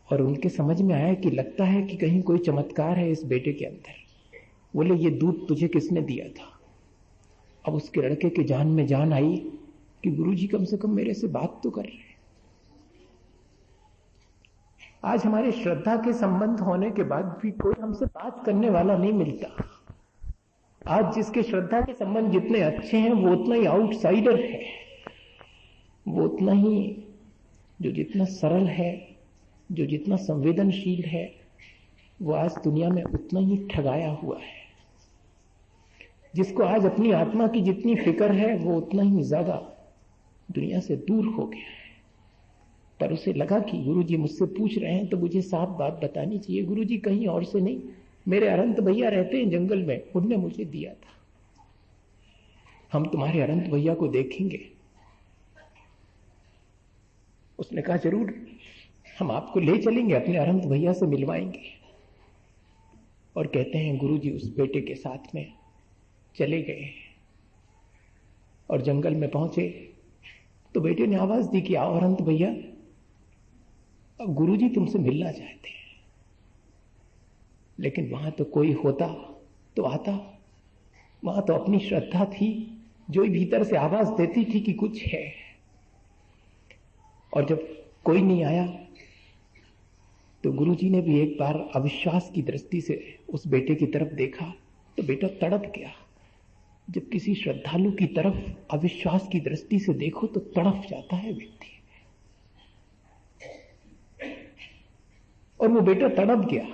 और उनके समझ में आया कि लगता है कि कहीं कोई चमत्कार है इस बेटे के अंदर। बोले, ये दूध तुझे किसने दिया था? अब उसके लड़के के जान में जान आई कि गुरुजी कम से कम मेरे से बात तो कर रहे हैं। आज हमारे श्रद्धा के संबंध होने के बाद भी कोई हमसे बात करने वाला नहीं मिलता। आज जिसके श्रद्धा के संबंध जितने अच्छे हैं वो उतना ही आउटसाइडर है, वो उतना ही जो जितना सरल है, जो जितना संवेदनशील है, वो आज दुनिया में उतना ही ठगाया हुआ है। जिसको आज अपनी आत्मा की जितनी फिक्र है वो उतना ही ज्यादा दुनिया से दूर हो गया है। पर उसे लगा कि गुरुजी मुझसे पूछ रहे हैं तो मुझे साफ बात बतानी चाहिए। गुरुजी कहीं और से नहीं, मेरे अनंत भैया रहते हैं जंगल में, उनने मुझे दिया था। हम तुम्हारे अनंत भैया को देखेंगे। उसने कहा, जरूर, हम आपको ले चलेंगे, अपने अनंत भैया से मिलवाएंगे। और कहते हैं गुरुजी उस बेटे के साथ में चले गए और जंगल में पहुंचे तो बेटे ने आवाज दी कि आओ अनंत भैया, गुरुजी तुमसे मिलना चाहते हैं। लेकिन वहां तो कोई होता तो आता, वहां तो अपनी श्रद्धा थी, जो भीतर से आवाज देती थी कि कुछ है। और जब कोई नहीं आया तो गुरुजी ने भी एक बार अविश्वास की दृष्टि से उस बेटे की तरफ देखा तो बेटा तड़प गया। जब किसी श्रद्धालु की तरफ अविश्वास की दृष्टि से देखो तो तड़प जाता है व्यक्ति, और वो बेटा तड़प गया।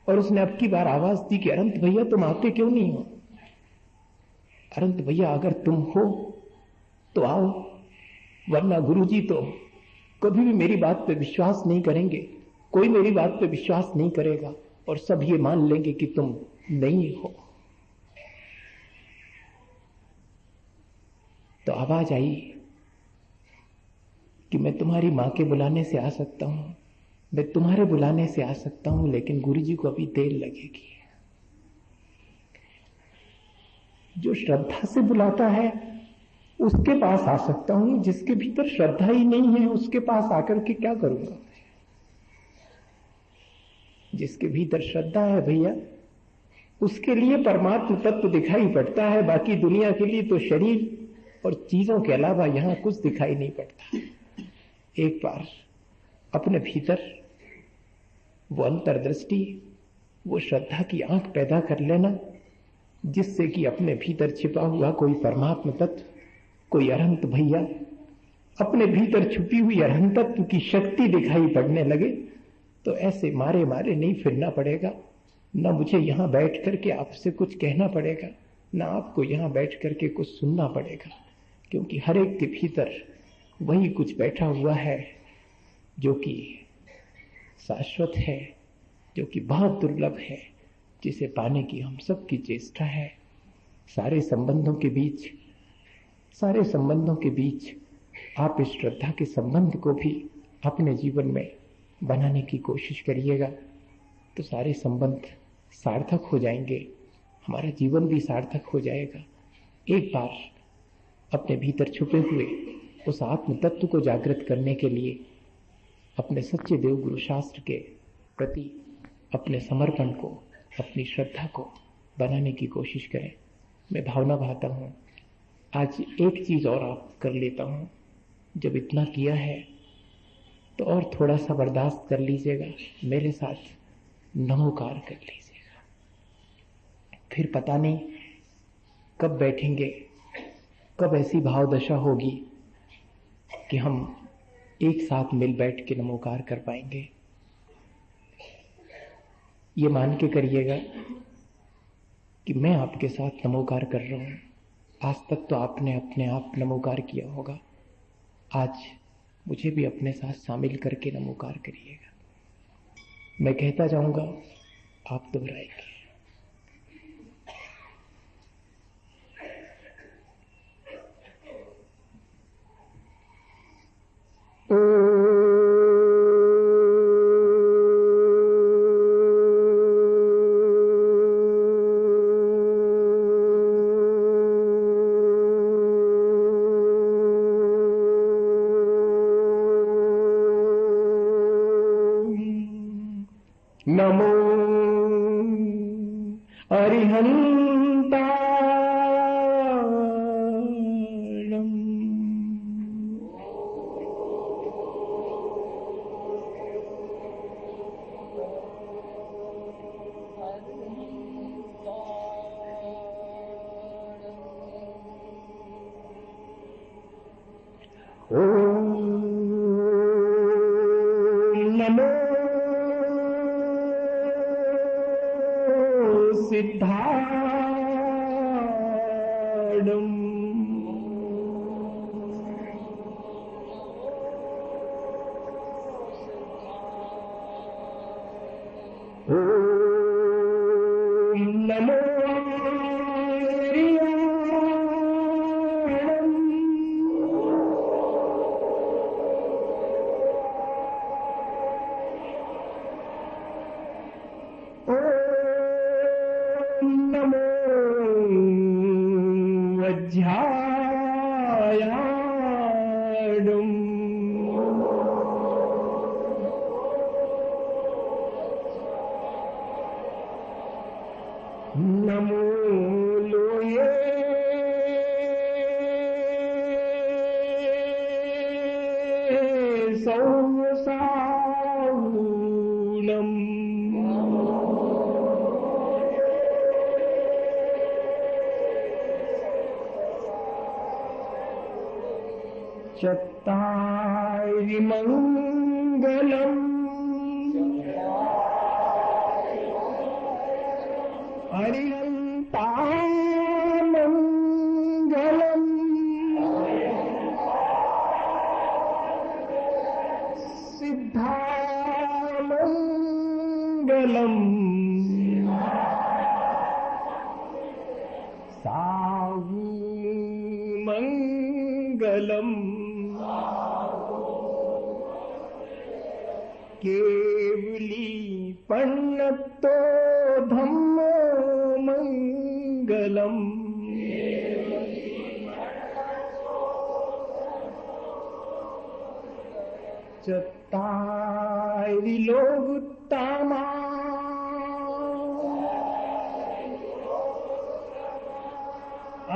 और उसने अब की बार आवाज दी कि अनंत भैया तुम आते क्यों नहीं हो? अनंत भैया अगर तुम हो तो आओ, वरना गुरुजी तो कभी भी मेरी बात पे विश्वास नहीं करेंगे, कोई मेरी बात पे विश्वास नहीं करेगा और सब ये मान लेंगे कि तुम नहीं हो। तो आवाज आई कि मैं तुम्हारी मां के बुलाने से आ सकता हूं, मैं तुम्हारे बुलाने से आ सकता हूं, लेकिन गुरुजी को अभी देर लगेगी। जो श्रद्धा से बुलाता है उसके पास आ सकता हूं, जिसके भीतर श्रद्धा ही नहीं है उसके पास आकर के क्या करूंगा? जिसके भीतर श्रद्धा है भैया, उसके लिए परमात्म तत्व दिखाई पड़ता है, बाकी दुनिया के लिए तो शरीर और चीजों के अलावा यहां कुछ दिखाई नहीं पड़ता। एक बार अपने भीतर वो अंतर्दृष्टि, वो श्रद्धा की आंख पैदा कर लेना, जिससे कि अपने भीतर छिपा हुआ कोई परमात्म तत्व, कोई अरहंत भैया, अपने भीतर छुपी हुई अरहंत तत्व की शक्ति दिखाई पड़ने लगे, तो ऐसे मारे मारे नहीं फिरना पड़ेगा। ना मुझे यहां बैठ करके आपसे कुछ कहना पड़ेगा, ना आपको यहां बैठ करके कुछ सुनना पड़ेगा, क्योंकि हर एक के भीतर वही कुछ बैठा हुआ है जो कि शाश्वत है, जो कि बहुत दुर्लभ है, जिसे पाने की हम सबकी चेष्टा है। सारे संबंधों के बीच आप इस श्रद्धा के संबंध को भी अपने जीवन में बनाने की कोशिश करिएगा, तो सारे संबंध सार्थक हो जाएंगे, हमारा जीवन भी सार्थक हो जाएगा। एक बार अपने भीतर छुपे हुए उस आत्म तत्व को जागृत करने के लिए अपने सच्चे देव गुरु शास्त्र के प्रति अपने समर्पण को, अपनी श्रद्धा को बनाने की कोशिश करें। मैं भावना भाता हूं, आज एक चीज और आप कर लेता हूं। जब इतना किया है तो और थोड़ा सा बर्दाश्त कर लीजिएगा, मेरे साथ नमोकार कर लीजिएगा। फिर पता नहीं कब बैठेंगे, कब ऐसी भाव दशा होगी कि हम एक साथ मिल बैठ के नमोकार कर पाएंगे। ये मान के करिएगा कि मैं आपके साथ नमोकार कर रहा हूं। आज तक तो आपने अपने आप नमोकार किया होगा, आज मुझे भी अपने साथ शामिल करके नमोकार करिएगा। मैं कहता जाऊंगा, आप दोहराएंगे। नमो अरिहंताणम्। नमो सिद्धाणम्। नमो नमो वज्रायाणम्। नमो लोये सौसावूनम् चत्तारि मङ्गलम् अरिहन्तामङ्गलम् सिद्धामङ्गलम् साहूमङ्गलम् केवली पन्नतो धम्मो मङ्गलम् चत्तारि लोकुत्तमा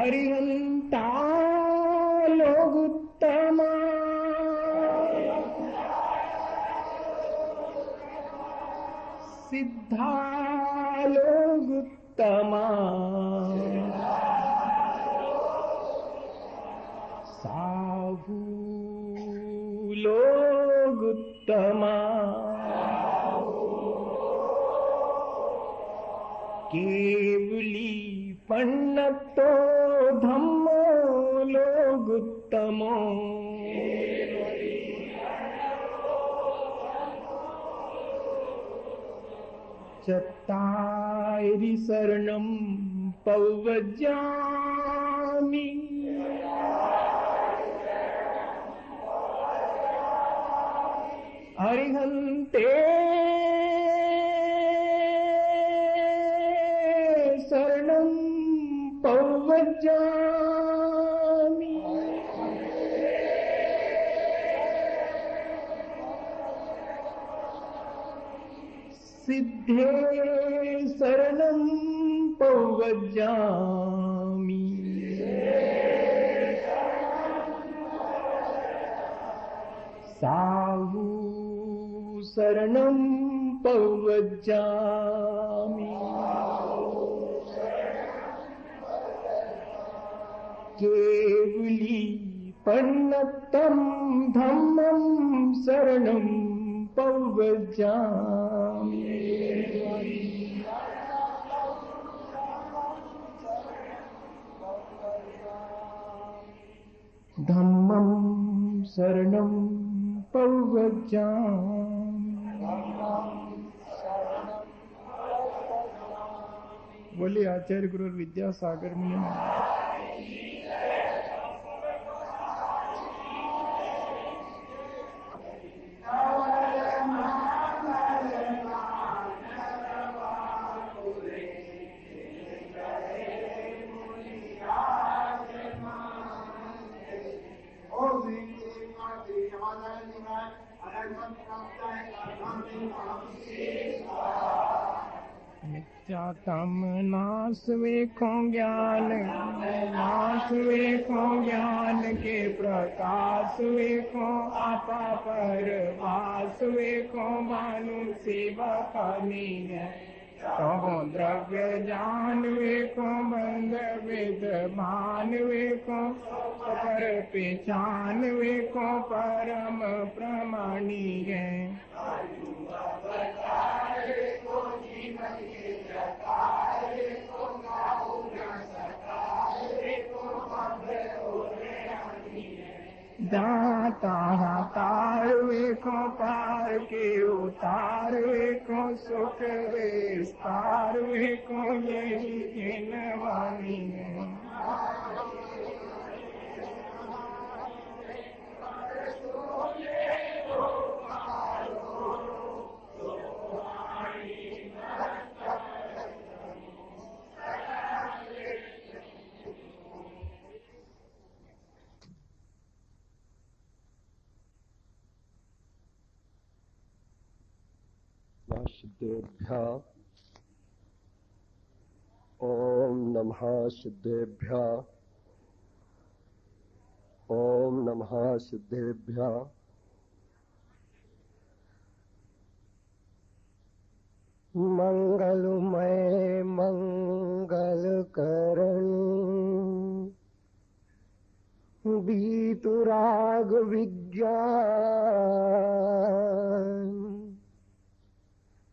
अरिहन्ता लोकुत्तमा सिद्धा लोकुत्तमा साहू लोकुत्तमा केवली पन्नतो धम्मो लोकुत्तमो चत्तारि शरणं पवज्जामि अरिहन्ते शरणं पवज्जामि सिद्धे शरणं पवज्जामि साहू शरणं पवज्जामि केवली पन्नतं धम्मं शरणं पवज्जामि धम्मं शरणं पवज्जामि। बोले आचार्य गुरु विद्यासागर मुनि मिथ्यातम नाश वेखो ज्ञान नाश वेखो ज्ञान के प्रकाश वेखो आपा पर वास वेखो भानु सेवा करनी है कहो द्रव्य जान वेखो बंध वेद मान वेखो पर पहचान वेखो परम प्रमाणी है दाता तार वेखो पार के उतार वेखो सुख विस्तार वेखो यही जिनवानी है सिद्धेभ्यः ओम नमः सिद्धेभ्यः ओम नमः सिद्धेभ्यः मंगलमय मंगल करण बीतुराग विज्ञान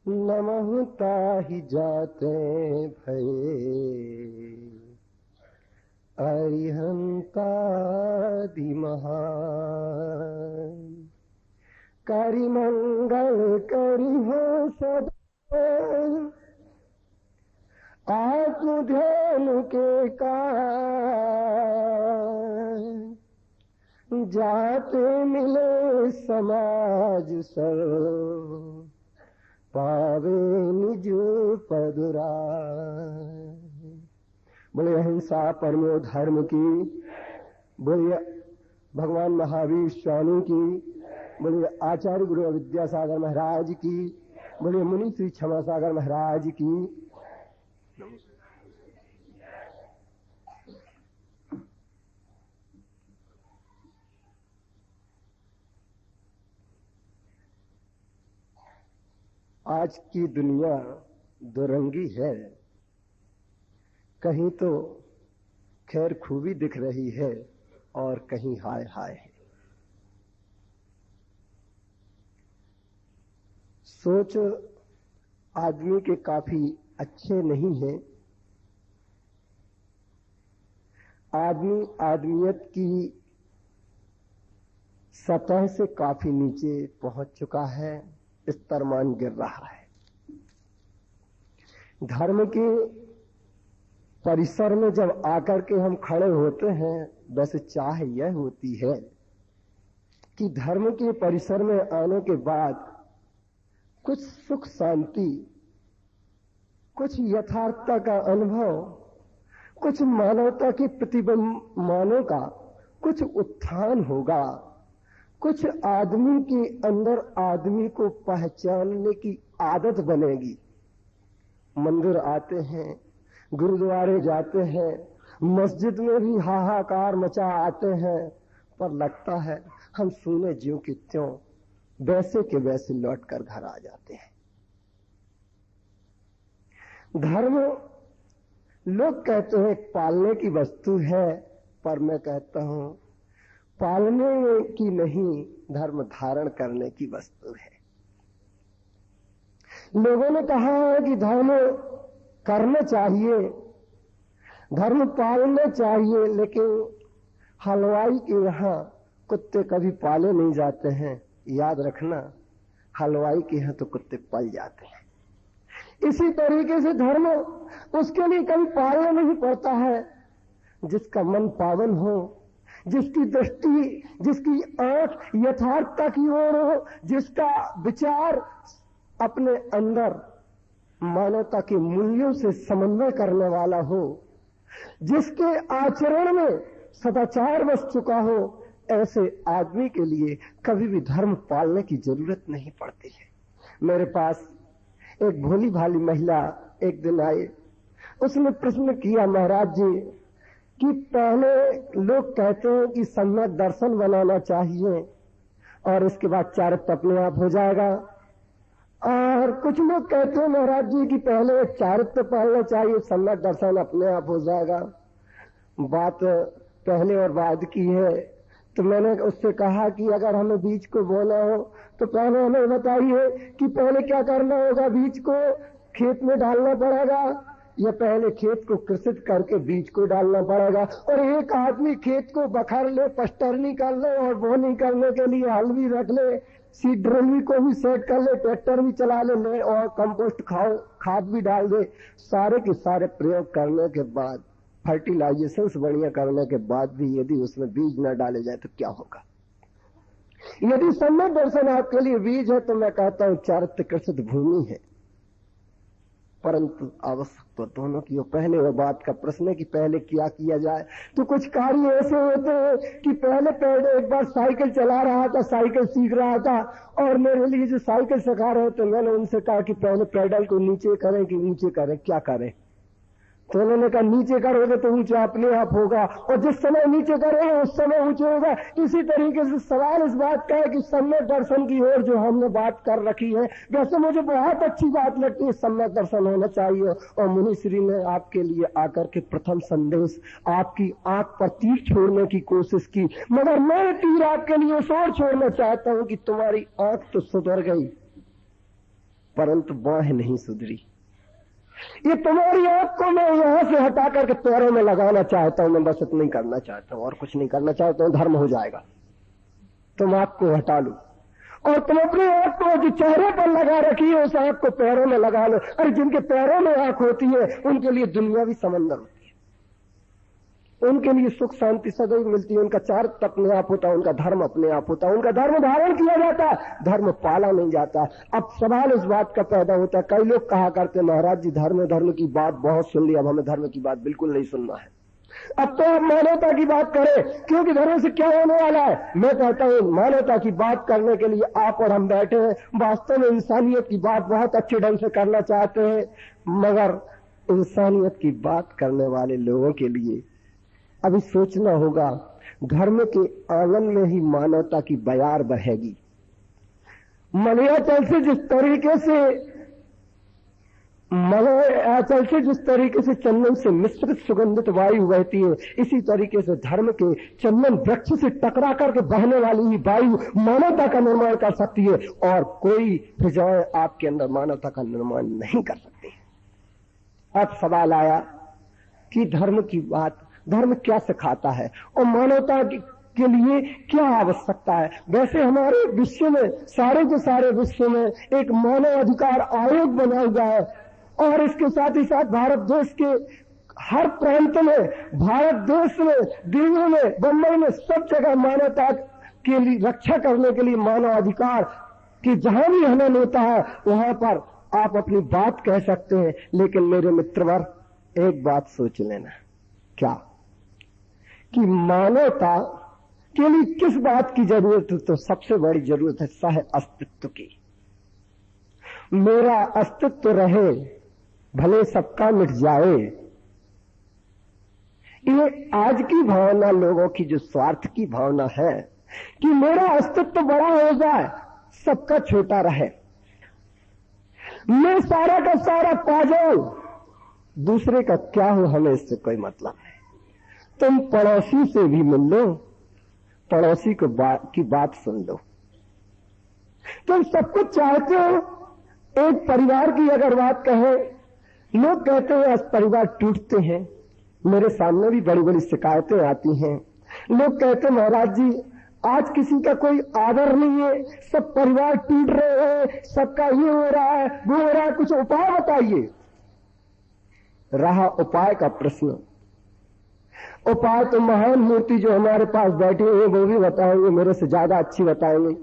नमः ताहि जाते भये अरिहंतादि महान करि मंगल करि हो सदा आत्मधेनु के कारण जाते मिले समाज सर पावे निज पदुराय। बोले अहिंसा परमो धर्म की, बोले भगवान महावीर स्वामी की, बोले आचार्य गुरु विद्यासागर महाराज की, बोले मुनि श्री क्षमा सागर महाराज की। आज की दुनिया दुरंगी है, कहीं तो खैर खूबी दिख रही है और कहीं हाय हाय है। सोच आदमी के काफी अच्छे नहीं है। आदमी आदमियत की सतह से काफी नीचे पहुंच चुका है, स्तरमान गिर रहा है। धर्म के परिसर में जब आकर के हम खड़े होते हैं, वैसे चाह यह होती है कि धर्म के परिसर में आने के बाद कुछ सुख शांति, कुछ यथार्थता का अनुभव, कुछ मानवता के प्रतिबिंबानों का कुछ उत्थान होगा, कुछ आदमी के अंदर आदमी को पहचानने की आदत बनेगी। मंदिर आते हैं, गुरुद्वारे जाते हैं, मस्जिद में भी हाहाकार मचा आते हैं, पर लगता है हम सुने ज्यों की त्यों वैसे के वैसे लौट कर घर आ जाते हैं। धर्म लोग कहते हैं पालने की वस्तु है, पर मैं कहता हूं पालने की नहीं, धर्म धारण करने की वस्तु है। लोगों ने कहा है कि धर्म करना चाहिए, धर्म पालना चाहिए, लेकिन हलवाई के यहां कुत्ते कभी पाले नहीं जाते हैं। याद रखना, हलवाई के यहां तो कुत्ते पल जाते हैं। इसी तरीके से धर्म उसके लिए कभी पालना नहीं पड़ता है। जिसका मन पावन हो, जिसकी दृष्टि, जिसकी आंख यथार्थता की ओर हो, जिसका विचार अपने अंदर मानवता के मूल्यों से समन्वय करने वाला हो, जिसके आचरण में सदाचार बस चुका हो, ऐसे आदमी के लिए कभी भी धर्म पालने की जरूरत नहीं पड़ती है। मेरे पास एक भोली भाली महिला एक दिन आई, उसने प्रश्न किया, महाराज जी कि पहले लोग कहते हैं कि सम्यक दर्शन बनाना चाहिए और इसके बाद चारित्र अपने आप हो जाएगा, और कुछ लोग कहते हैं महाराज जी कि पहले चारित्र पालना चाहिए, सम्यक दर्शन अपने आप हो जाएगा। बात पहले और बाद की है। तो मैंने उससे कहा कि अगर हमें बीज को बोना हो तो पहले हमें बताइए कि पहले क्या करना होगा। बीज को खेत में डालना पड़ेगा या पहले खेत को कृषित करके बीज को डालना पड़ेगा। और एक आदमी खेत को बखर ले, पस्टरनी कर ले और बोनी करने के लिए हल भी रख ले, सीड ड्रिल को भी सेट कर ले, ट्रैक्टर भी चला ले और कंपोस्ट खाद भी डाल दे। सारे के सारे प्रयोग करने के बाद, फर्टिलाइजेशन बढ़िया करने के बाद भी यदि उसमें बीज न डाले जाए तो क्या होगा। यदि सम्यक दर्शन आपके लिए बीज है तो मैं कहता हूं चारित्र कृषित भूमि है, परंतु आवश्यक तो दोनों की हो। पहले वो बात का प्रश्न है कि पहले क्या किया जाए। तो कुछ कार्य ऐसे होते हैं कि पहले एक बार साइकिल चला रहा था, साइकिल सीख रहा था, और मेरे लिए जो साइकिल सिखा रहे थे मैंने उनसे कहा कि पहले पेडल को नीचे करें कि ऊंचे करें, क्या करें। तो उन्होंने कहा नीचे करोगे तो ऊंचा अपने आप होगा, और जिस समय नीचे करोगे उस समय ऊंचे होगा। इसी तरीके से सवाल इस बात का है कि सम्यक दर्शन की ओर जो हमने बात कर रखी है, वैसे मुझे बहुत अच्छी बात लगती है, सम्यक दर्शन होना चाहिए। और मुनि श्री ने आपके लिए आकर के प्रथम संदेश आपकी आंख पर तीर छोड़ने की कोशिश की, मगर मैं तीर आपके लिए उस ओर छोड़ना चाहता हूं कि तुम्हारी आंख तो सुधर गई परंतु बाह नहीं सुधरी। ये तुम्हारी आंख को मैं यहां से हटा करके पैरों में लगाना चाहता हूं, मैं बस इतना ही करना चाहता हूं और कुछ नहीं करना चाहता हूं, धर्म हो जाएगा। तुम आंख को हटा लो और तुम अपनी आंख को जो चेहरे पर लगा रखी है उस आंख को पैरों में लगा लो। अरे जिनके पैरों में आंख होती है उनके लिए दुनिया भी समंदर होती है, उनके लिए सुख शांति सदैव मिलती है, उनका चारित्र अपने आप होता है, उनका धर्म अपने आप होता है, उनका धर्म धारण किया जाता है, धर्म पाला नहीं जाता। अब सवाल इस बात का पैदा होता है, कई लोग कहा करते महाराज जी धर्म की बात बहुत सुन ली, अब हमें धर्म की बात बिल्कुल नहीं सुनना है, अब तो आप मानवता की बात करें, क्योंकि धर्म से क्या होने वाला है। मैं कहता हूं मानवता की बात करने के लिए आप और हम बैठे हैं, वास्तव में इंसानियत की बात बहुत अच्छे ढंग से करना चाहते हैं, मगर इंसानियत की बात करने वाले लोगों के लिए अभी सोचना होगा, धर्म के आंगन में ही मानवता की बयार बहेगी। मलयाचल से जिस तरीके से चंदन से मिश्रित सुगंधित वायु बहती है, इसी तरीके से धर्म के चंदन वृक्ष से टकरा करके बहने वाली ही वायु मानवता का निर्माण कर सकती है, और कोई फिजाएं आपके अंदर मानवता का निर्माण नहीं कर सकती। अब सवाल आया कि धर्म की बात, धर्म क्या सिखाता है और मानवता के लिए क्या आवश्यकता है। वैसे हमारे विश्व में, सारे के सारे विश्व में एक मानव अधिकार आयोग बना हुआ है, और इसके साथ ही साथ भारत देश के हर प्रांत में, भारत देश में, दिल्ली में, बम्बई में, सब जगह मानवता के लिए रक्षा करने के लिए मानव अधिकार कि जहां भी हनन होता है वहां पर आप अपनी बात कह सकते हैं। लेकिन मेरे मित्रवर एक बात सोच लेना, क्या कि मानवता के लिए किस बात की जरूरत है, तो सबसे बड़ी जरूरत है सह अस्तित्व की। मेरा अस्तित्व रहे भले सबका मिट जाए, ये आज की भावना लोगों की जो स्वार्थ की भावना है कि मेरा अस्तित्व बड़ा हो जाए सबका छोटा रहे, मैं सारा का सारा पा जाऊं, दूसरे का क्या हो हमें इससे कोई मतलब नहीं। तुम पड़ोसी से भी मिल लो, पड़ोसी को की बात सुन लो। तुम सब कुछ चाहते हो। एक परिवार की अगर बात कहें, लोग कहते हैं परिवार टूटते हैं, मेरे सामने भी बड़ी बड़ी शिकायतें आती हैं। लोग कहते हैं महाराज जी आज किसी का कोई आदर नहीं है, सब परिवार टूट रहे हैं, सबका ये हो रहा है वो हो रहा है, कुछ उपाय बताइए। रहा उपाय का प्रश्न, उपाय तो महान मूर्ति जो हमारे पास बैठे हैं वो भी बताएंगे, मेरे से ज्यादा अच्छी बताएंगे।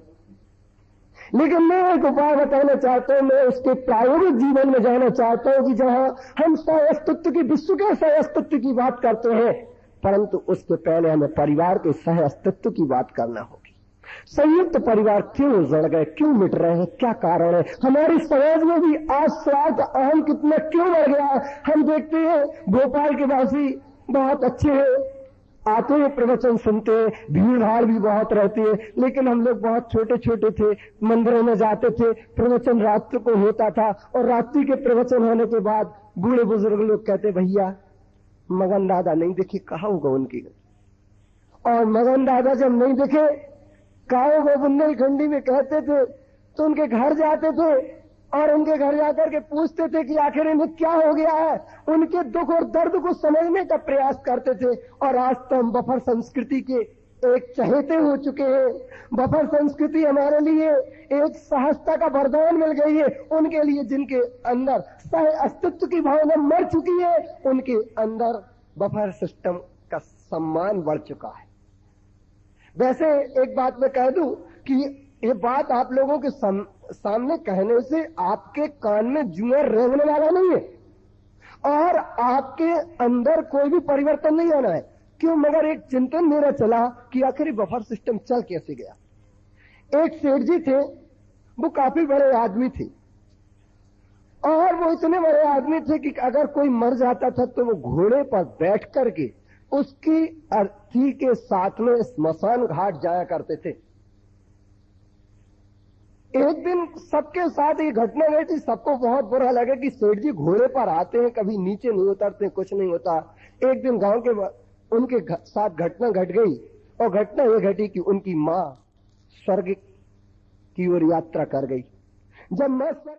लेकिन मैं एक उपाय बताना चाहता हूं, मैं उसके प्रायोगिक जीवन में जाना चाहता हूं कि जहां हम सह अस्तित्व की, विश्व के सह अस्तित्व की बात करते हैं, परंतु उसके पहले हमें परिवार के सह अस्तित्व की बात करना होगी। संयुक्त परिवार क्यों जड़ गए, क्यों मिट रहे हैं, क्या कारण है। हमारी समाज में भी आज स्वार्थ अहम कितना क्यों बढ़ गया है। हम देखते हैं भोपाल के वासी बहुत अच्छे हैं, आते हैं प्रवचन सुनते हैं, भीड़ भाड़ भी बहुत रहती है, लेकिन हम लोग बहुत छोटे छोटे थे, मंदिरों में जाते थे, प्रवचन रात्रि को होता था, और रात्रि के प्रवचन होने के बाद बूढ़े बुजुर्ग लोग कहते भैया मगन दादा नहीं दिखे, कहाँ होगा उनकी। और मगन दादा जब नहीं दिखे, कहाँ होगा बुंदेलखंडी में कहते थे, तो उनके घर जाते थे और उनके घर जाकर के पूछते थे कि आखिर इन्हें क्या हो गया है, उनके दुख और दर्द को समझने का प्रयास करते थे। और आज तो हम बफर संस्कृति के एक चहेते हो चुके हैं। बफर संस्कृति हमारे लिए एक सहजता का वरदान मिल गई है। उनके लिए जिनके अंदर सह अस्तित्व की भावना मर चुकी है, उनके अंदर बफर सिस्टम का सम्मान बढ़ चुका है। वैसे एक बात मैं कह दूं कि ये बात आप लोगों के सामने कहने से आपके कान में जुआ रेंगने वाला नहीं है और आपके अंदर कोई भी परिवर्तन नहीं आना है। क्यों? मगर एक चिंतन मेरा चला कि आखिर बफर सिस्टम चल कैसे गया। एक सेठ जी थे, वो काफी बड़े आदमी थे, और वो इतने बड़े आदमी थे कि अगर कोई मर जाता था तो वो घोड़े पर बैठ करके उसकी अर्थी के साथ में स्मशान घाट जाया करते थे। एक दिन सबके साथ ये घटना घटी थी, सबको बहुत बुरा लगा कि सेठ जी घोड़े पर आते हैं, कभी नीचे नहीं उतरते, कुछ नहीं होता। एक दिन गांव के उनके साथ घटना घट गई, और घटना ये घटी कि उनकी मां स्वर्ग की ओर यात्रा कर गई। जब मां